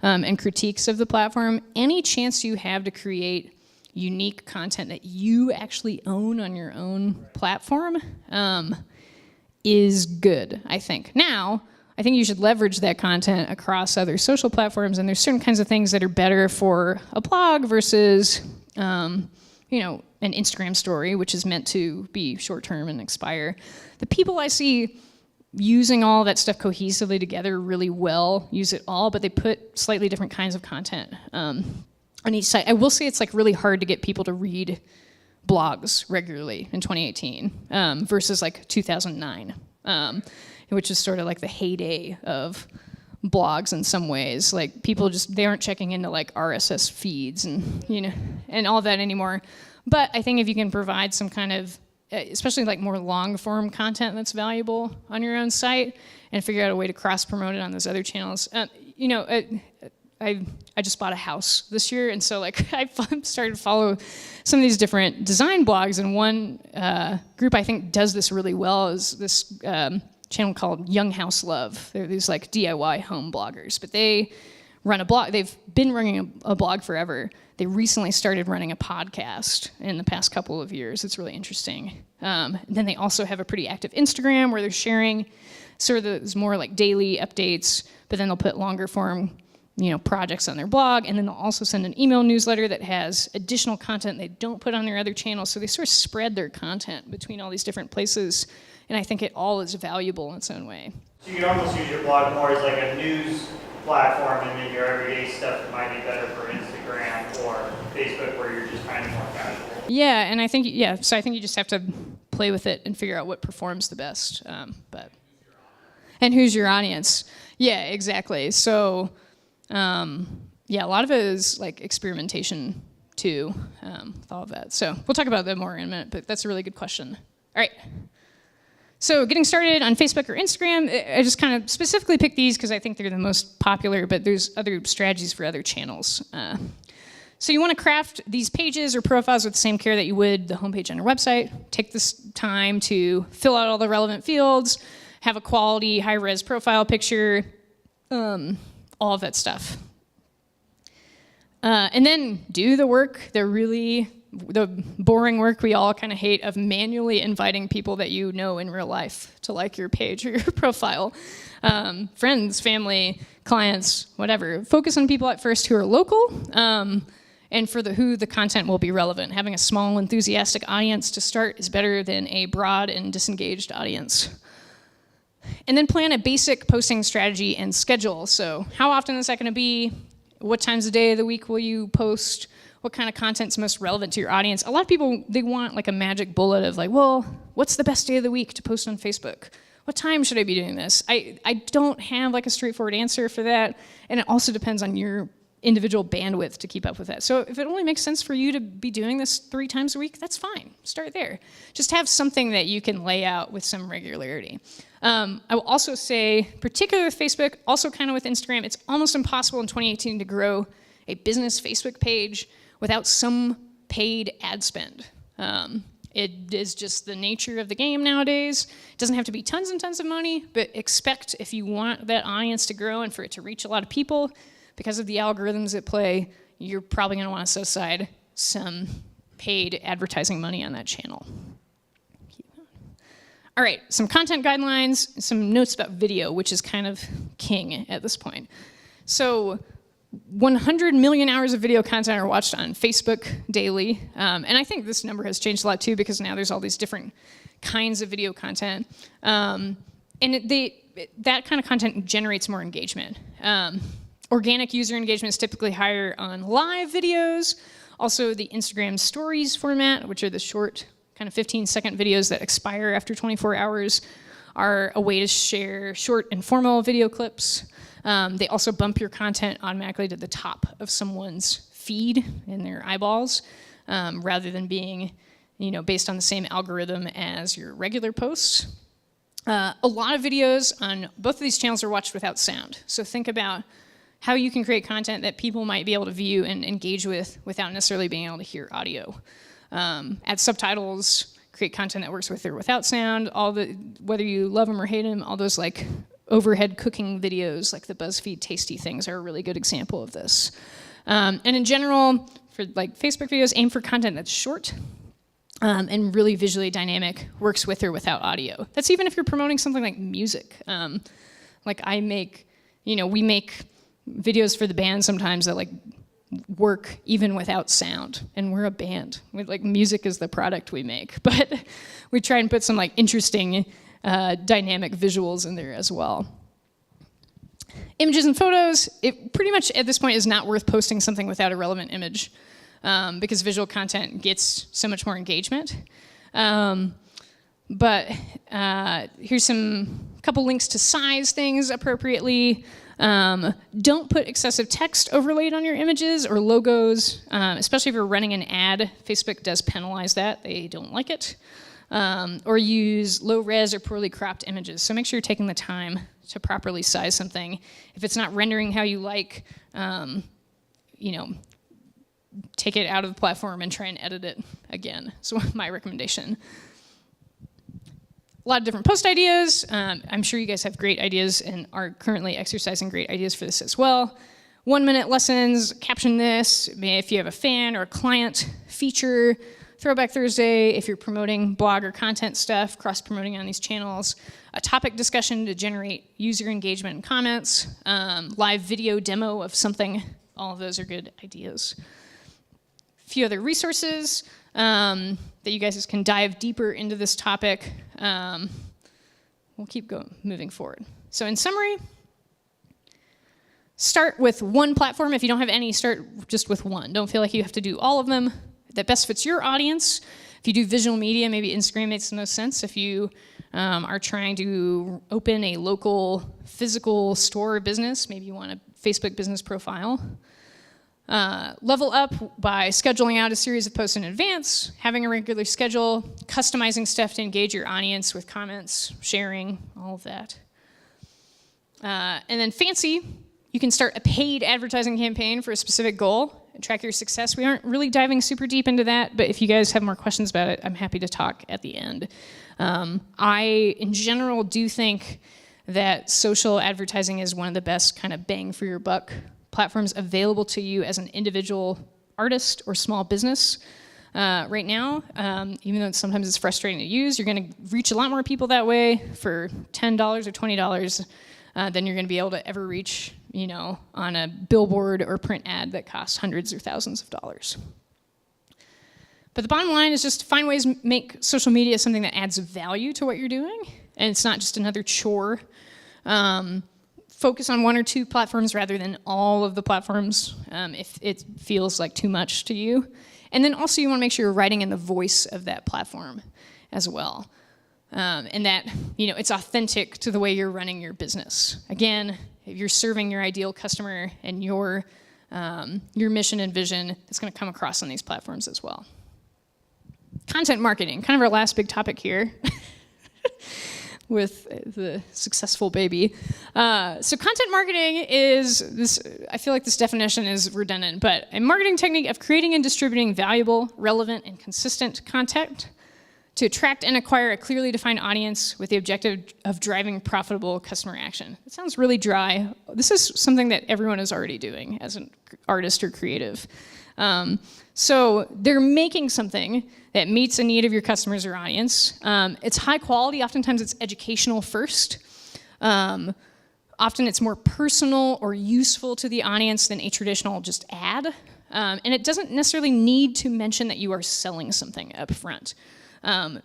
S1: and critiques of the platform, any chance you have to create unique content that you actually own on your own platform is good, I think. Now, I think you should leverage that content across other social platforms, and there's certain kinds of things that are better for a blog versus an Instagram story, which is meant to be short-term and expire. The people I see using all that stuff cohesively together really well use it all, but they put slightly different kinds of content on each site. I will say it's like really hard to get people to read blogs regularly in 2018 versus like 2009, which is sort of like the heyday of blogs in some ways. Like people they aren't checking into like RSS feeds and all that anymore. But I think if you can provide some kind of, especially like more long form content that's valuable on your own site and figure out a way to cross promote it on those other channels. I just bought a house this year, and so like I started to follow some of these different design blogs, and one group I think does this really well is this channel called Young House Love. They're these like DIY home bloggers, but they run a blog. They've been running a blog forever. They recently started running a podcast in the past couple of years. It's really interesting. Then they also have a pretty active Instagram where they're sharing sort of those more like daily updates, but then they'll put longer form projects on their blog, and then they'll also send an email newsletter that has additional content they don't put on their other channels. So they sort of spread their content between all these different places, and I think it all is valuable in its own way.
S2: So you can almost use your blog more as like a news platform, and then your everyday stuff that might be better for Instagram or Facebook, where you're just kind of more casual.
S1: Yeah, and I think so I think you just have to play with it and figure out what performs the best. And who's your audience? Yeah, exactly. So. A lot of it is like experimentation too, with all of that. So we'll talk about that more in a minute, but that's a really good question. All right. So getting started on Facebook or Instagram, I just kind of specifically picked these because I think they're the most popular, but there's other strategies for other channels. So you want to craft these pages or profiles with the same care that you would the homepage on your website. Take this time to fill out all the relevant fields, have a quality, high-res profile picture, all of that stuff. And then do the work, the boring work we all kind of hate of manually inviting people that you know in real life to like your page or your profile. Friends, family, clients, whatever. Focus on people at first who are local, and for who the content will be relevant. Having a small, enthusiastic audience to start is better than a broad and disengaged audience. And then plan a basic posting strategy and schedule. So how often is that going to be? What times of the day of the week will you post? What kind of content's most relevant to your audience? A lot of people, they want like a magic bullet of like, well, what's the best day of the week to post on Facebook? What time should I be doing this? I don't have like a straightforward answer for that. And it also depends on your individual bandwidth to keep up with that. So if it only makes sense for you to be doing this 3 times a week, that's fine. Start there. Just have something that you can lay out with some regularity. I will also say, particularly with Facebook, also kind of with Instagram, it's almost impossible in 2018 to grow a business Facebook page without some paid ad spend. It is just the nature of the game nowadays. It doesn't have to be tons and tons of money, but expect if you want that audience to grow and for it to reach a lot of people, because of the algorithms at play, you're probably going to want to set aside some paid advertising money on that channel. All right, some content guidelines, some notes about video, which is kind of king at this point. So 100 million hours of video content are watched on Facebook daily. And I think this number has changed a lot too, because now there's all these different kinds of video content. And that kind of content generates more engagement. Organic user engagement is typically higher on live videos. Also the Instagram stories format, which are the short kind of 15-second videos that expire after 24 hours, are a way to share short informal video clips. They also bump your content automatically to the top of someone's feed in their eyeballs, rather than being, based on the same algorithm as your regular posts. A lot of videos on both of these channels are watched without sound. So think about how you can create content that people might be able to view and engage with without necessarily being able to hear audio. Add subtitles, create content that works with or without sound, whether you love them or hate them, all those like overhead cooking videos like the BuzzFeed Tasty Things are a really good example of this. And in general, for like Facebook videos, aim for content that's short and really visually dynamic, works with or without audio. That's even if you're promoting something like music. Like we make videos for the band sometimes that like work even without sound, and we're a band. Music is the product we make, but we try and put some like interesting dynamic visuals in there as well. Images and photos, it pretty much at this point is not worth posting something without a relevant image, because visual content gets so much more engagement. But here's a couple links to size things appropriately. Don't put excessive text overlaid on your images or logos, especially if you're running an ad. Facebook does penalize that. They don't like it. Or use low res or poorly cropped images. So make sure you're taking the time to properly size something. If it's not rendering how you like, take it out of the platform and try and edit it again. So my recommendation. A lot of different post ideas. I'm sure you guys have great ideas and are currently exercising great ideas for this as well. 1-minute lessons, caption this, if you have a fan or a client feature. Throwback Thursday, if you're promoting blog or content stuff, cross-promoting on these channels. A topic discussion to generate user engagement and comments. Live video demo of something. All of those are good ideas. A few other resources that you guys can dive deeper into this topic. We'll keep moving forward. So in summary, start with one platform. If you don't have any, start just with one. Don't feel like you have to do all of them. That best fits your audience. If you do visual media, maybe Instagram makes the most sense. If you are trying to open a local physical store business, maybe you want a Facebook business profile. Level up by scheduling out a series of posts in advance, having a regular schedule, customizing stuff to engage your audience with comments, sharing, all of that. And then fancy, you can start a paid advertising campaign for a specific goal. track your success. We aren't really diving super deep into that, but if you guys have more questions about it, I'm happy to talk at the end. I, in general, do think that social advertising is one of the best kind of bang for your buck platforms available to you as an individual artist or small business. Right now, even though sometimes it's frustrating to use, you're going to reach a lot more people that way for $10 or $20 than you're going to be able to ever reach, on a billboard or print ad that costs hundreds or thousands of dollars. But the bottom line is just find ways to make social media something that adds value to what you're doing, and it's not just another chore. Focus on one or two platforms rather than all of the platforms if it feels like too much to you. And then also you want to make sure you're writing in the voice of that platform as well. And that, it's authentic to the way you're running your business. Again, if you're serving your ideal customer and your mission and vision, it's going to come across on these platforms as well. Content marketing, kind of our last big topic here. With the successful baby. So content marketing is this, I feel like this definition is redundant, but a marketing technique of creating and distributing valuable, relevant, and consistent content to attract and acquire a clearly defined audience with the objective of driving profitable customer action. It sounds really dry. This is something that everyone is already doing as an artist or creative. So they're making something that meets a need of your customers or audience. It's high quality. Oftentimes it's educational first. Often it's more personal or useful to the audience than a traditional just ad. And it doesn't necessarily need to mention that you are selling something up front.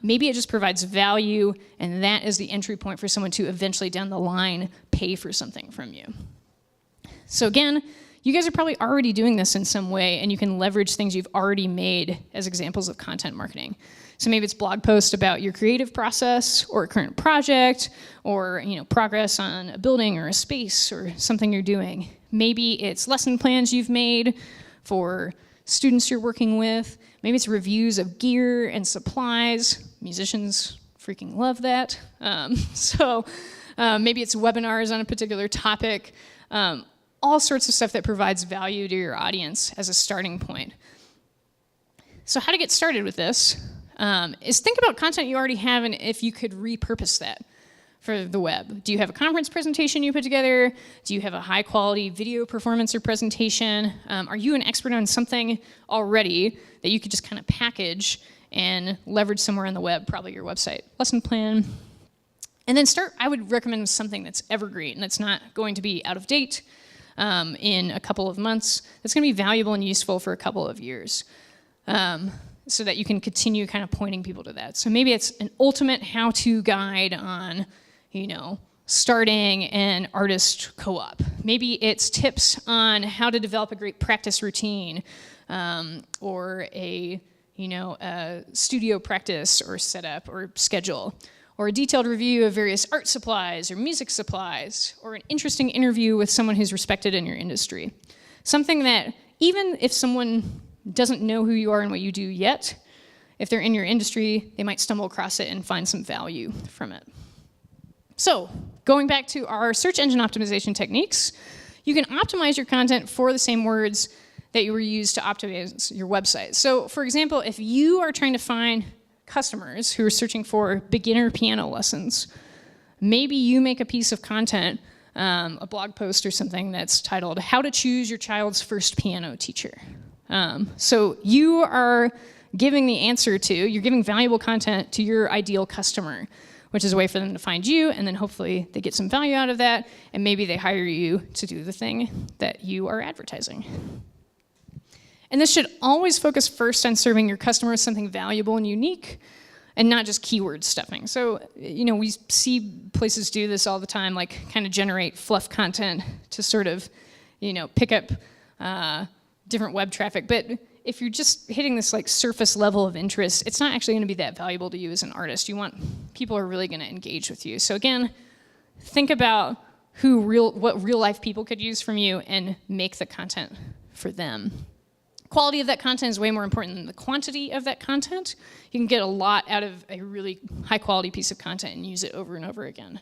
S1: Maybe it just provides value, and that is the entry point for someone to eventually down the line pay for something from you. So again, you guys are probably already doing this in some way, and you can leverage things you've already made as examples of content marketing. So maybe it's blog posts about your creative process or a current project or progress on a building or a space or something you're doing. Maybe it's lesson plans you've made for students you're working with. Maybe it's reviews of gear and supplies. Musicians freaking love that. Maybe it's webinars on a particular topic. All sorts of stuff that provides value to your audience as a starting point. So how to get started with this is think about content you already have and if you could repurpose that for the web. Do you have a conference presentation you put together? Do you have a high quality video performance or presentation? Are you an expert on something already that you could just kind of package and leverage somewhere on the web, probably your website, lesson plan? And then I would recommend something that's evergreen, that's not going to be out of date in a couple of months. That's going to be valuable and useful for a couple of years so that you can continue kind of pointing people to that. So maybe it's an ultimate how-to guide on, starting an artist co-op. Maybe it's tips on how to develop a great practice routine or a studio practice or setup or schedule, or a detailed review of various art supplies or music supplies, or an interesting interview with someone who's respected in your industry. Something that even if someone doesn't know who you are and what you do yet, if they're in your industry, they might stumble across it and find some value from it. So, going back to our search engine optimization techniques, you can optimize your content for the same words that you were used to optimize your website. So, for example, if you are trying to find customers who are searching for beginner piano lessons, maybe you make a piece of content, a blog post or something that's titled, How to Choose Your Child's First Piano Teacher. So you are giving you're giving valuable content to your ideal customer, which is a way for them to find you, and then hopefully they get some value out of that, and maybe they hire you to do the thing that you are advertising. And this should always focus first on serving your customers something valuable and unique, and not just keyword stuffing. So, we see places do this all the time, like kind of generate fluff content to sort of, pick up different web traffic. But if you're just hitting this like surface level of interest, it's not actually going to be that valuable to you as an artist. You want people who are really going to engage with you. So again, think about what real life people could use from you and make the content for them. Quality of that content is way more important than the quantity of that content. You can get a lot out of a really high quality piece of content and use it over and over again.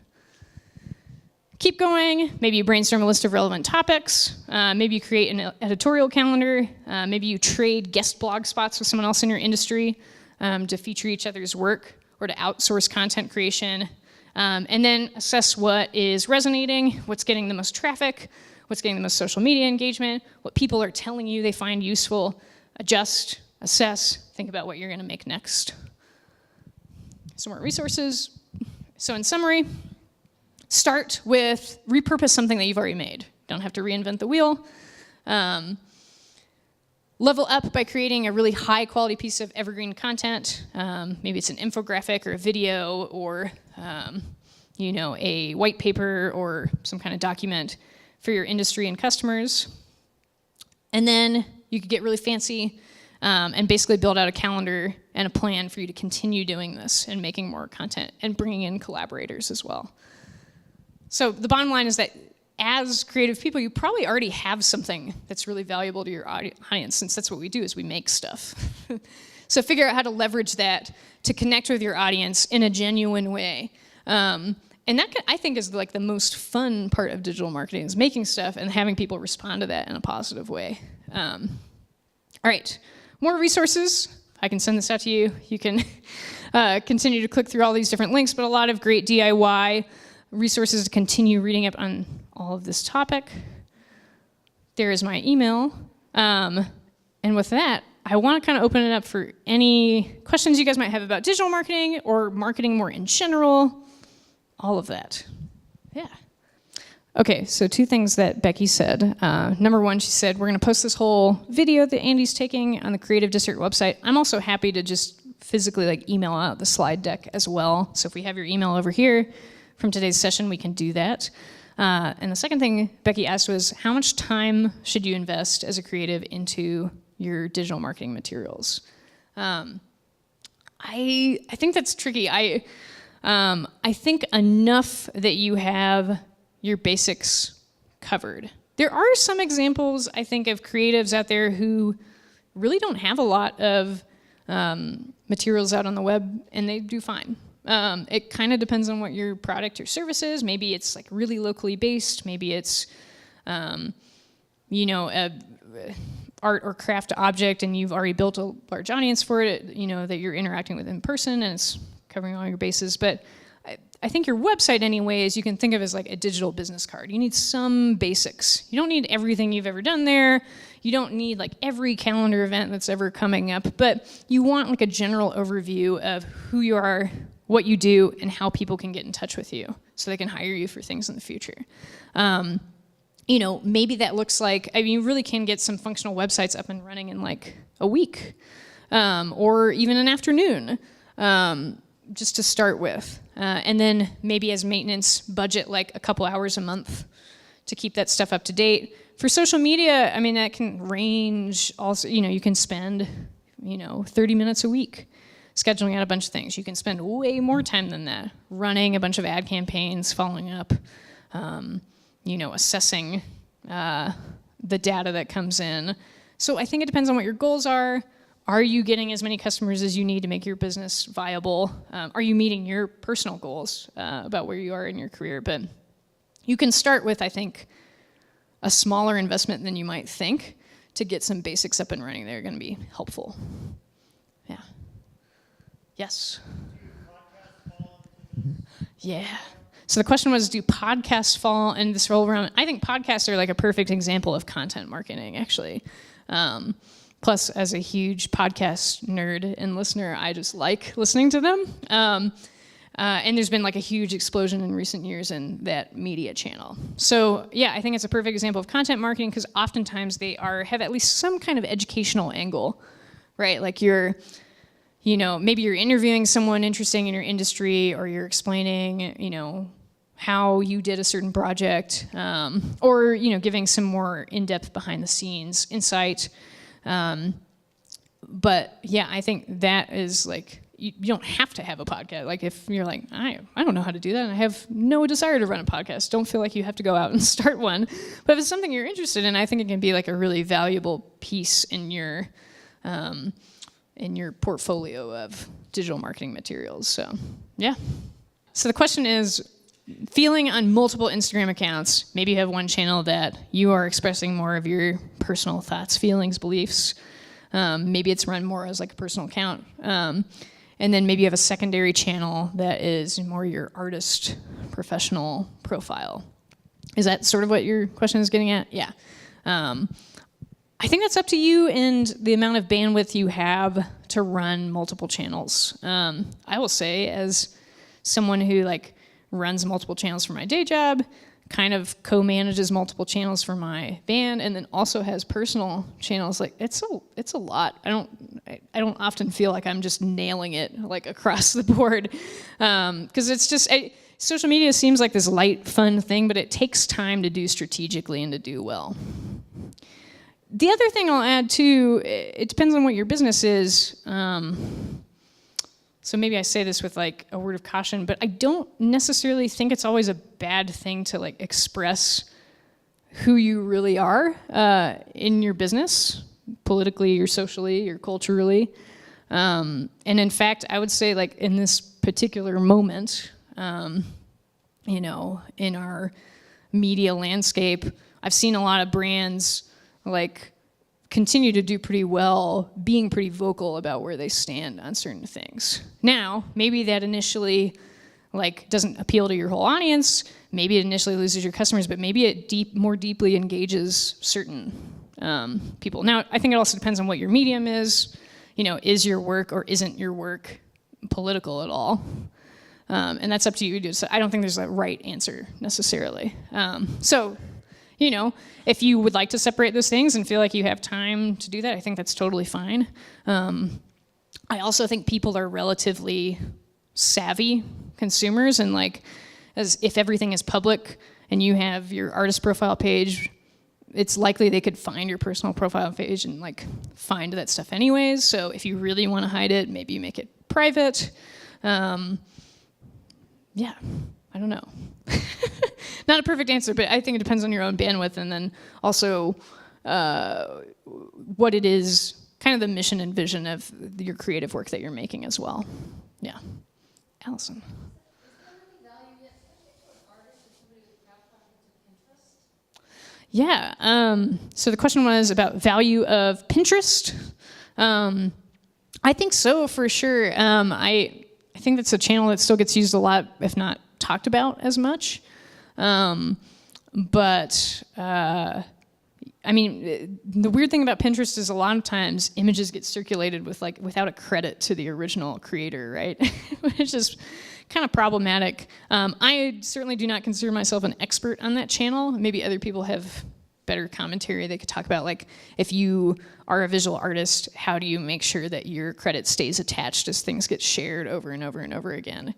S1: keep going. Maybe you brainstorm a list of relevant topics. Maybe you create an editorial calendar. Maybe you trade guest blog spots with someone else in your industry to feature each other's work or to outsource content creation. And then assess what is resonating, what's getting the most traffic, what's getting the most social media engagement, what people are telling you they find useful. Adjust, assess, think about what you're going to make next. Some more resources. So in summary, start with repurpose something that you've already made. Don't have to reinvent the wheel. Level up by creating a really high quality piece of evergreen content. Maybe it's an infographic or a video or a white paper or some kind of document for your industry and customers. And then you could get really fancy and basically build out a calendar and a plan for you to continue doing this and making more content and bringing in collaborators as well. So the bottom line is that as creative people, you probably already have something that's really valuable to your audience, since that's what we do, is we make stuff. So figure out how to leverage that to connect with your audience in a genuine way. And that, I think, is like the most fun part of digital marketing, is making stuff and having people respond to that in a positive way. All right, more resources. I can send this out to you. You can continue to click through all these different links, but a lot of great DIY resources to continue reading up on all of this topic. There is my email. And with that, I want to kind of open it up for any questions you guys might have about digital marketing or marketing more in general, all of that. Yeah. Okay, so 2 things that Becky said. Number 1, she said, we're going to post this whole video that Andy's taking on the Creative District website. I'm also happy to just physically email out the slide deck as well. So if we have your email over here from today's session, we can do that. And the second thing Becky asked was, how much time should you invest as a creative into your digital marketing materials? I think that's tricky. I think enough that you have your basics covered. There are some examples, I think, of creatives out there who really don't have a lot of materials out on the web, and they do fine. It kind of depends on what your product or service is. Maybe it's really locally based. Maybe it's, a art or craft object, and you've already built a large audience for it, that you're interacting with in person, and it's covering all your bases. But I think your website, anyways, you can think of as a digital business card. You need some basics. You don't need everything you've ever done there. You don't need every calendar event that's ever coming up, but you want a general overview of who you are, what you do, and how people can get in touch with you so they can hire you for things in the future. Maybe that looks like, you really can get some functional websites up and running in a week, or even an afternoon, just to start with. And then maybe as maintenance, budget a couple hours a month to keep that stuff up to date. For social media, that can range also, you can spend, 30 minutes a week scheduling out a bunch of things. You can spend way more time than that running a bunch of ad campaigns, following up, assessing the data that comes in. So I think it depends on what your goals are. Are you getting as many customers as you need to make your business viable? Are you meeting your personal goals about where you are in your career? But you can start with, I think, a smaller investment than you might think to get some basics up and running. They're going to be helpful. Yeah. Yes. Yeah. So the question was, do podcasts fall in this role around? I think podcasts are a perfect example of content marketing, actually. Plus, as a huge podcast nerd and listener, I just like listening to them. And there's been a huge explosion in recent years in that media channel. So yeah, I think it's a perfect example of content marketing because oftentimes they have at least some kind of educational angle, right? You're, maybe you're interviewing someone interesting in your industry, or you're explaining, how you did a certain project, or, giving some more in-depth behind the scenes insight. But yeah, I think that is you don't have to have a podcast. If you're I don't know how to do that, and I have no desire to run a podcast, don't feel like you have to go out and start one. But if it's something you're interested in, I think it can be a really valuable piece in your portfolio of digital marketing materials. So yeah. So the question is, feeling on multiple Instagram accounts. Maybe you have one channel that you are expressing more of your personal thoughts, feelings, beliefs. Maybe it's run more as like a personal account. And then maybe you have a secondary channel that is more your artist professional profile. Is that sort of what your question is getting at? Yeah. I think that's up to you and the amount of bandwidth you have to run multiple channels. I will say, as someone who like runs multiple channels for my day job, kind of co-manages multiple channels for my band, and then also has personal channels, like it's a lot. I don't often feel like I'm just nailing it like across the board, because it's just social media seems like this light, fun thing, but it takes time to do strategically and to do well. The other thing I'll add too, it depends on what your business is. So maybe I say this with like a word of caution, but I don't necessarily think it's always a bad thing to like express who you really are in your business, politically or socially or culturally. And in fact, I would say like in this particular moment, you know, in our media landscape, I've seen a lot of brands like continue to do pretty well being pretty vocal about where they stand on certain things. Now, maybe that initially like doesn't appeal to your whole audience, maybe it initially loses your customers, but maybe it more deeply engages certain people. Now, I think it also depends on what your medium is. You know, is your work or isn't your work political at all? And that's up to you. So I don't think there's a right answer necessarily. So, you know, if you would like to separate those things and feel like you have time to do that, I think that's totally fine. I also think people are relatively savvy consumers, and like, as if everything is public and you have your artist profile page, it's likely they could find your personal profile page and like find that stuff anyways. So if you really want to hide it, maybe you make it private. Yeah, I don't know. Not a perfect answer, but I think it depends on your own bandwidth, and then also what it is, kind of the mission and vision of your creative work that you're making as well. Yeah. Allison. Yeah, so the question was about value of Pinterest. I think so, for sure. I think that's a channel that still gets used a lot, if not talked about as much. But I mean, the weird thing about Pinterest is a lot of times images get circulated with like without a credit to the original creator, right? Which is kind of problematic. I certainly do not consider myself an expert on that channel. Maybe other people have better commentary they could talk about, like if you are a visual artist, how do you make sure that your credit stays attached as things get shared over and over and over again?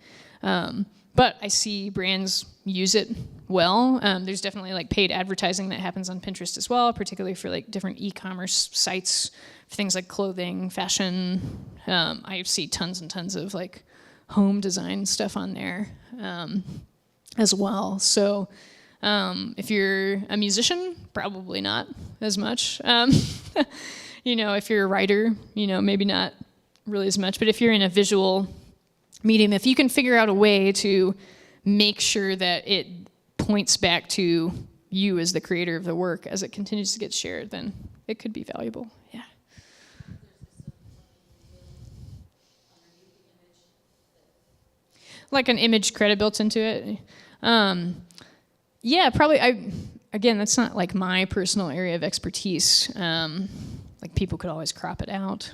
S1: But I see brands use it well. There's definitely like paid advertising that happens on Pinterest as well, particularly for like different e-commerce sites, for things like clothing, fashion. I see tons and tons of like home design stuff on there as well. So if you're a musician, probably not as much. You know, if you're a writer, you know, maybe not really as much. But if you're in a visual medium, if you can figure out a way to make sure that it points back to you as the creator of the work as it continues to get shared, then it could be valuable. Yeah. Like an image credit built into it. Yeah, probably. Again, that's not like my personal area of expertise. Like people could always crop it out.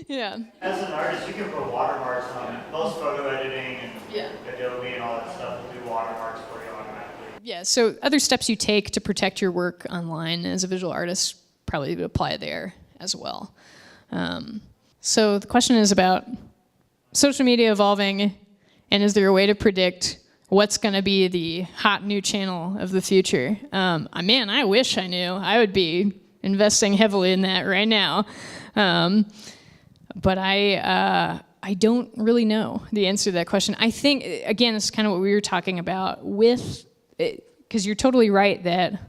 S1: Yeah.
S2: As an artist, you can put watermarks on most photo editing and Adobe and all that stuff will do watermarks for you automatically.
S1: Yeah, so other steps you take to protect your work online as a visual artist probably would apply there as well. So the question is about social media evolving, and is there a way to predict what's going to be the hot new channel of the future? Man, I wish I knew. I would be investing heavily in that right now. But I don't really know the answer to that question. I think, again, it's kind of what we were talking about with, because you're totally right that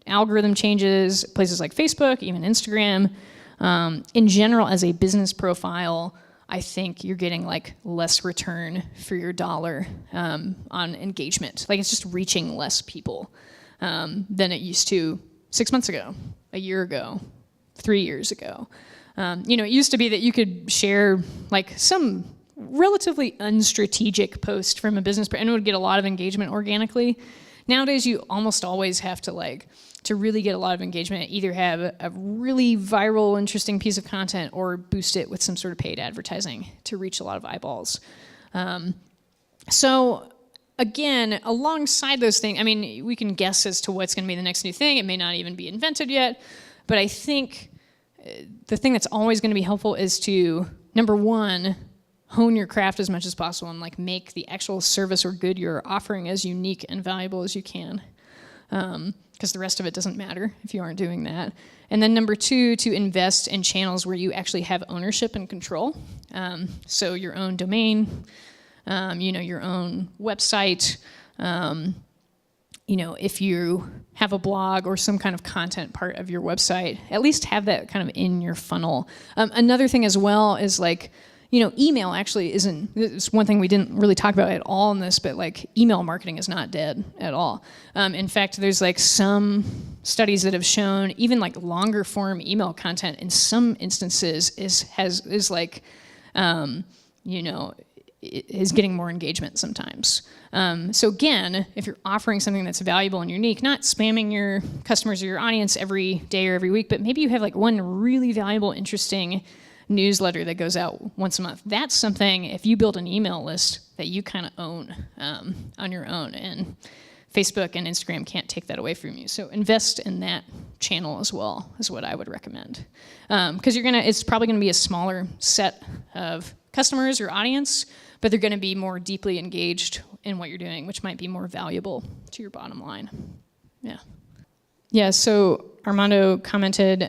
S1: algorithm changes, places like Facebook, even Instagram, in general as a business profile, I think you're getting like less return for your dollar on engagement. Like it's just reaching less people than it used to 6 months ago, a year ago, 3 years ago. It used to be that you could share like some relatively unstrategic post from a business, and it would get a lot of engagement organically. Nowadays, you almost always have to really get a lot of engagement, either have a really viral, interesting piece of content or boost it with some sort of paid advertising to reach a lot of eyeballs. So again, alongside those things, I mean, we can guess as to what's going to be the next new thing. It may not even be invented yet, but I think the thing that's always going to be helpful is to, number one, hone your craft as much as possible and like make the actual service or good you're offering as unique and valuable as you can. Because the rest of it doesn't matter if you aren't doing that. And then number two, to invest in channels where you actually have ownership and control. So your own domain, your own website, if you have a blog or some kind of content part of your website, at least have that kind of in your funnel. Another thing as well is like, email actually it's one thing we didn't really talk about at all in this, but like email marketing is not dead at all. In fact, there's like some studies that have shown even like longer form email content in some instances is getting more engagement sometimes. So again, if you're offering something that's valuable and unique, not spamming your customers or your audience every day or every week, but maybe you have like one really valuable, interesting newsletter that goes out once a month. That's something, if you build an email list, that you kind of own on your own, and Facebook and Instagram can't take that away from you. So invest in that channel as well is what I would recommend. Because it's probably gonna be a smaller set of customers or audience, but they're gonna be more deeply engaged in what you're doing, which might be more valuable to your bottom line. Yeah, so Armando commented,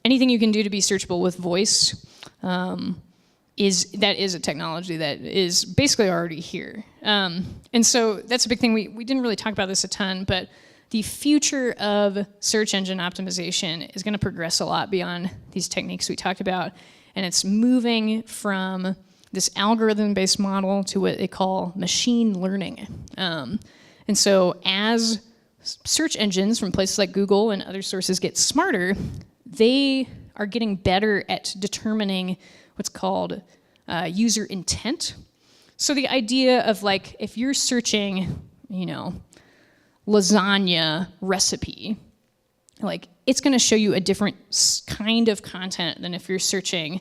S1: anything you can do to be searchable with voice is a technology that is basically already here. And so that's a big thing. We didn't really talk about this a ton, but the future of search engine optimization is going to progress a lot beyond these techniques we talked about. And it's moving from this algorithm-based model to what they call machine learning. And so as search engines from places like Google and other sources get smarter, they are getting better at determining what's called user intent. So the idea of like, if you're searching, lasagna recipe, like it's gonna show you a different kind of content than if you're searching,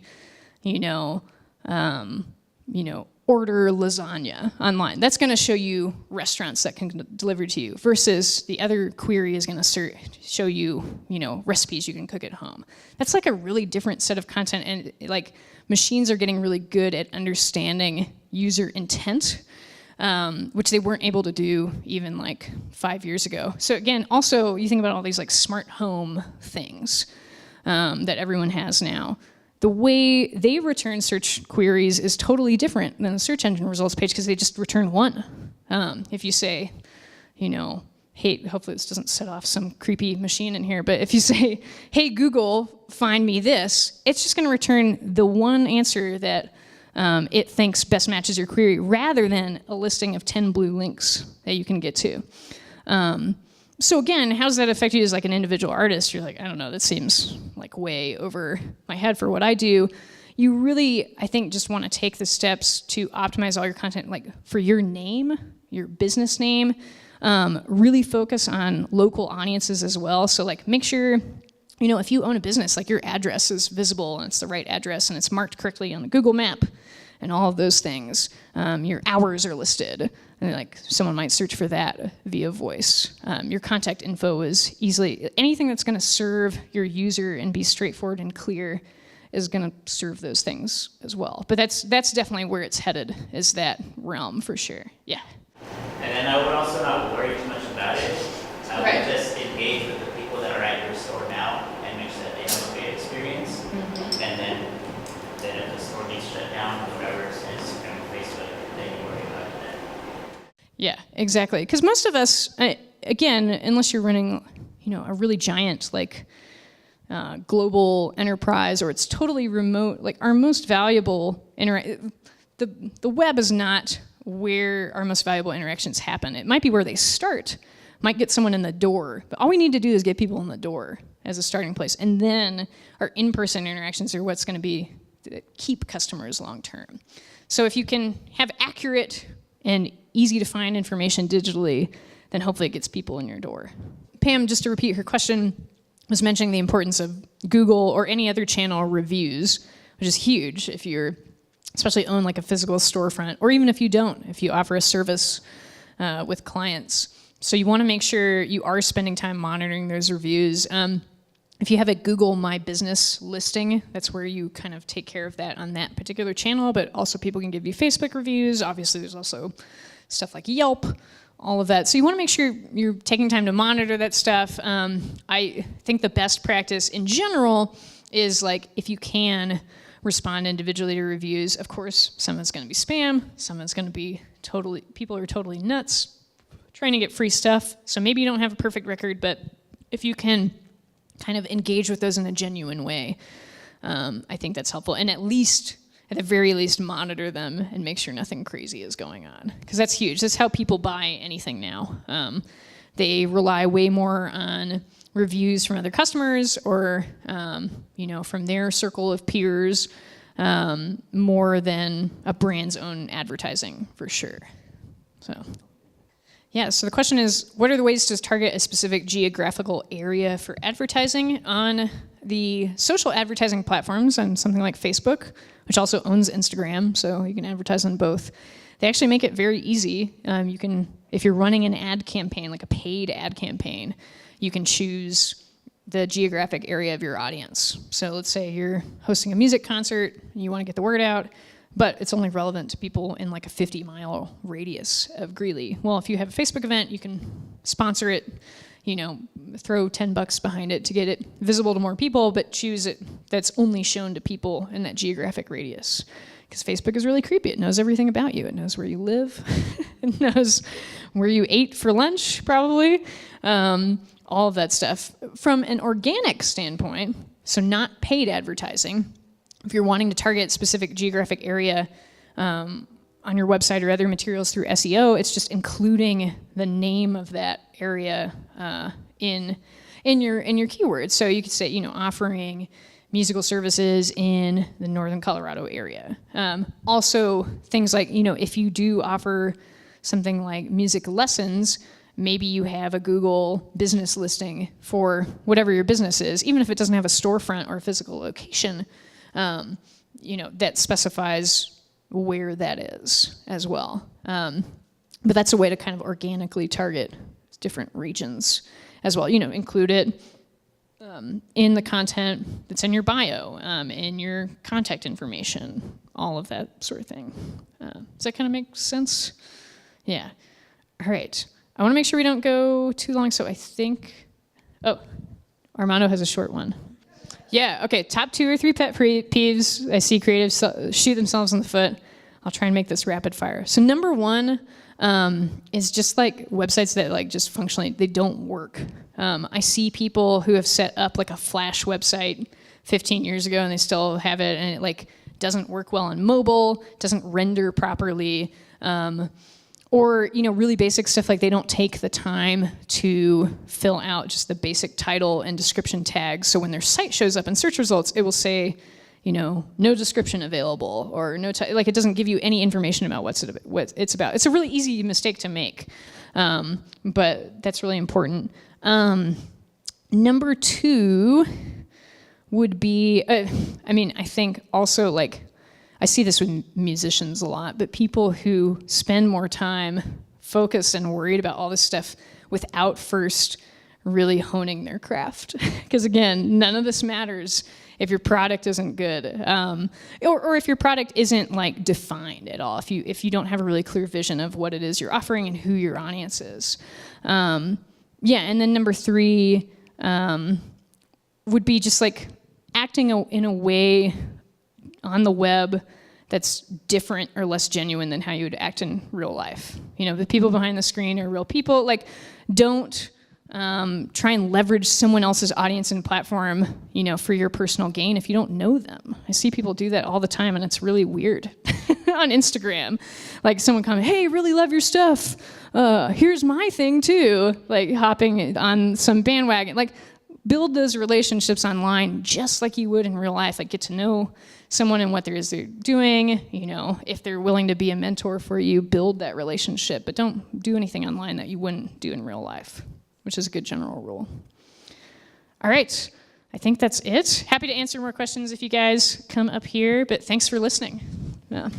S1: order lasagna online. That's going to show you restaurants that can deliver to you, versus the other query is going to show you, recipes you can cook at home. That's like a really different set of content, and like machines are getting really good at understanding user intent, which they weren't able to do even like 5 years ago. So again, also you think about all these like smart home things that everyone has now. The way they return search queries is totally different than the search engine results page, because they just return one. If you say, hey, hopefully this doesn't set off some creepy machine in here, but if you say, hey Google, find me this, it's just gonna return the one answer that it thinks best matches your query, rather than a listing of 10 blue links that you can get to. So again, how does that affect you as like an individual artist? You're like, I don't know, that seems like way over my head for what I do. You really, I think, just want to take the steps to optimize all your content, like for your name, your business name. Really focus on local audiences as well. So like make sure, if you own a business, like your address is visible and it's the right address and it's marked correctly on the Google map and all of those things. Your hours are listed. And like someone might search for that via voice. Your contact info is easily, anything that's gonna serve your user and be straightforward and clear is gonna serve those things as well. But that's definitely where it's headed, is that realm for sure, yeah.
S3: And then I would also not worry too much about it. I would just engage with the people that are at your store now and make sure that they have a great experience. Mm-hmm. And then if the store gets shut down or whatever, Instagram, Facebook, then you worry about that.
S1: Yeah, exactly. Because most of us, again, unless you're running, a really giant like global enterprise or it's totally remote, like our most valuable the web is not where our most valuable interactions happen. It might be where they start, might get someone in the door, but all we need to do is get people in the door as a starting place. And then our in-person interactions are what's going to keep customers long term. So if you can have accurate and easy to find information digitally, then hopefully it gets people in your door. Pam, just to repeat her question, was mentioning the importance of Google or any other channel reviews, which is huge if you're especially own like a physical storefront, or even if you don't, if you offer a service with clients. So you want to make sure you are spending time monitoring those reviews. If you have a Google My Business listing, that's where you kind of take care of that on that particular channel, but also people can give you Facebook reviews. Obviously, there's also stuff like Yelp, all of that. So you want to make sure you're taking time to monitor that stuff. I think the best practice in general is like if you can respond individually to reviews. Of course, some of it's going to be spam, some of it's going to be people are totally nuts trying to get free stuff. So maybe you don't have a perfect record, but if you can kind of engage with those in a genuine way, I think that's helpful. And at the very least, monitor them and make sure nothing crazy is going on. Because that's huge. That's how people buy anything now. They rely way more on reviews from other customers or from their circle of peers more than a brand's own advertising, for sure. So the question is, what are the ways to target a specific geographical area for advertising on the social advertising platforms on something like Facebook, which also owns Instagram, so you can advertise on both. They actually make it very easy. You can, if you're running an ad campaign, like a paid ad campaign, you can choose the geographic area of your audience. So let's say you're hosting a music concert, and you want to get the word out, but it's only relevant to people in like a 50-mile radius of Greeley. Well, if you have a Facebook event, you can sponsor it, throw $10 behind it to get it visible to more people, but choose it that's only shown to people in that geographic radius. Because Facebook is really creepy. It knows everything about you. It knows where you live. It knows where you ate for lunch, probably. All of that stuff. From an organic standpoint, so not paid advertising, if you're wanting to target a specific geographic area on your website or other materials through SEO, it's just including the name of that area in your keywords. So you could say, offering musical services in the northern Colorado area. Also, things like, if you do offer something like music lessons, maybe you have a Google business listing for whatever your business is, even if it doesn't have a storefront or a physical location. That specifies where that is as well. But that's a way to kind of organically target different regions as well. Include it in the content that's in your bio, in your contact information, all of that sort of thing. Does that kind of make sense? Yeah. All right. I want to make sure we don't go too long, so I think... Oh, Armando has a short one. Yeah, okay, top 2 or 3 pet peeves I see creatives shoot themselves in the foot. I'll try and make this rapid fire. So number 1 is just like websites that like just functionally, they don't work. I see people who have set up like a Flash website 15 years ago and they still have it and it like doesn't work well on mobile, doesn't render properly, or really basic stuff like they don't take the time to fill out just the basic title and description tags. So when their site shows up in search results, it will say, no description available, or like it doesn't give you any information about what it's about. It's a really easy mistake to make, but that's really important. Number 2 would be, I think also like, I see this with musicians a lot, but people who spend more time focused and worried about all this stuff without first really honing their craft. Because again, none of this matters if your product isn't good, or if your product isn't like defined at all. If you don't have a really clear vision of what it is you're offering and who your audience is. And then number 3 would be just like acting in a way on the web that's different or less genuine than how you would act in real life. The people behind the screen are real people. Like, don't try and leverage someone else's audience and platform, for your personal gain if you don't know them. I see people do that all the time, and it's really weird on Instagram. Like someone comment, hey, really love your stuff. Here's my thing too. Like hopping on some bandwagon. Like build those relationships online just like you would in real life. Like get to know someone and what they're doing. If they're willing to be a mentor for you, build that relationship. But don't do anything online that you wouldn't do in real life, which is a good general rule. All right, I think that's it. Happy to answer more questions if you guys come up here, but thanks for listening. Yeah.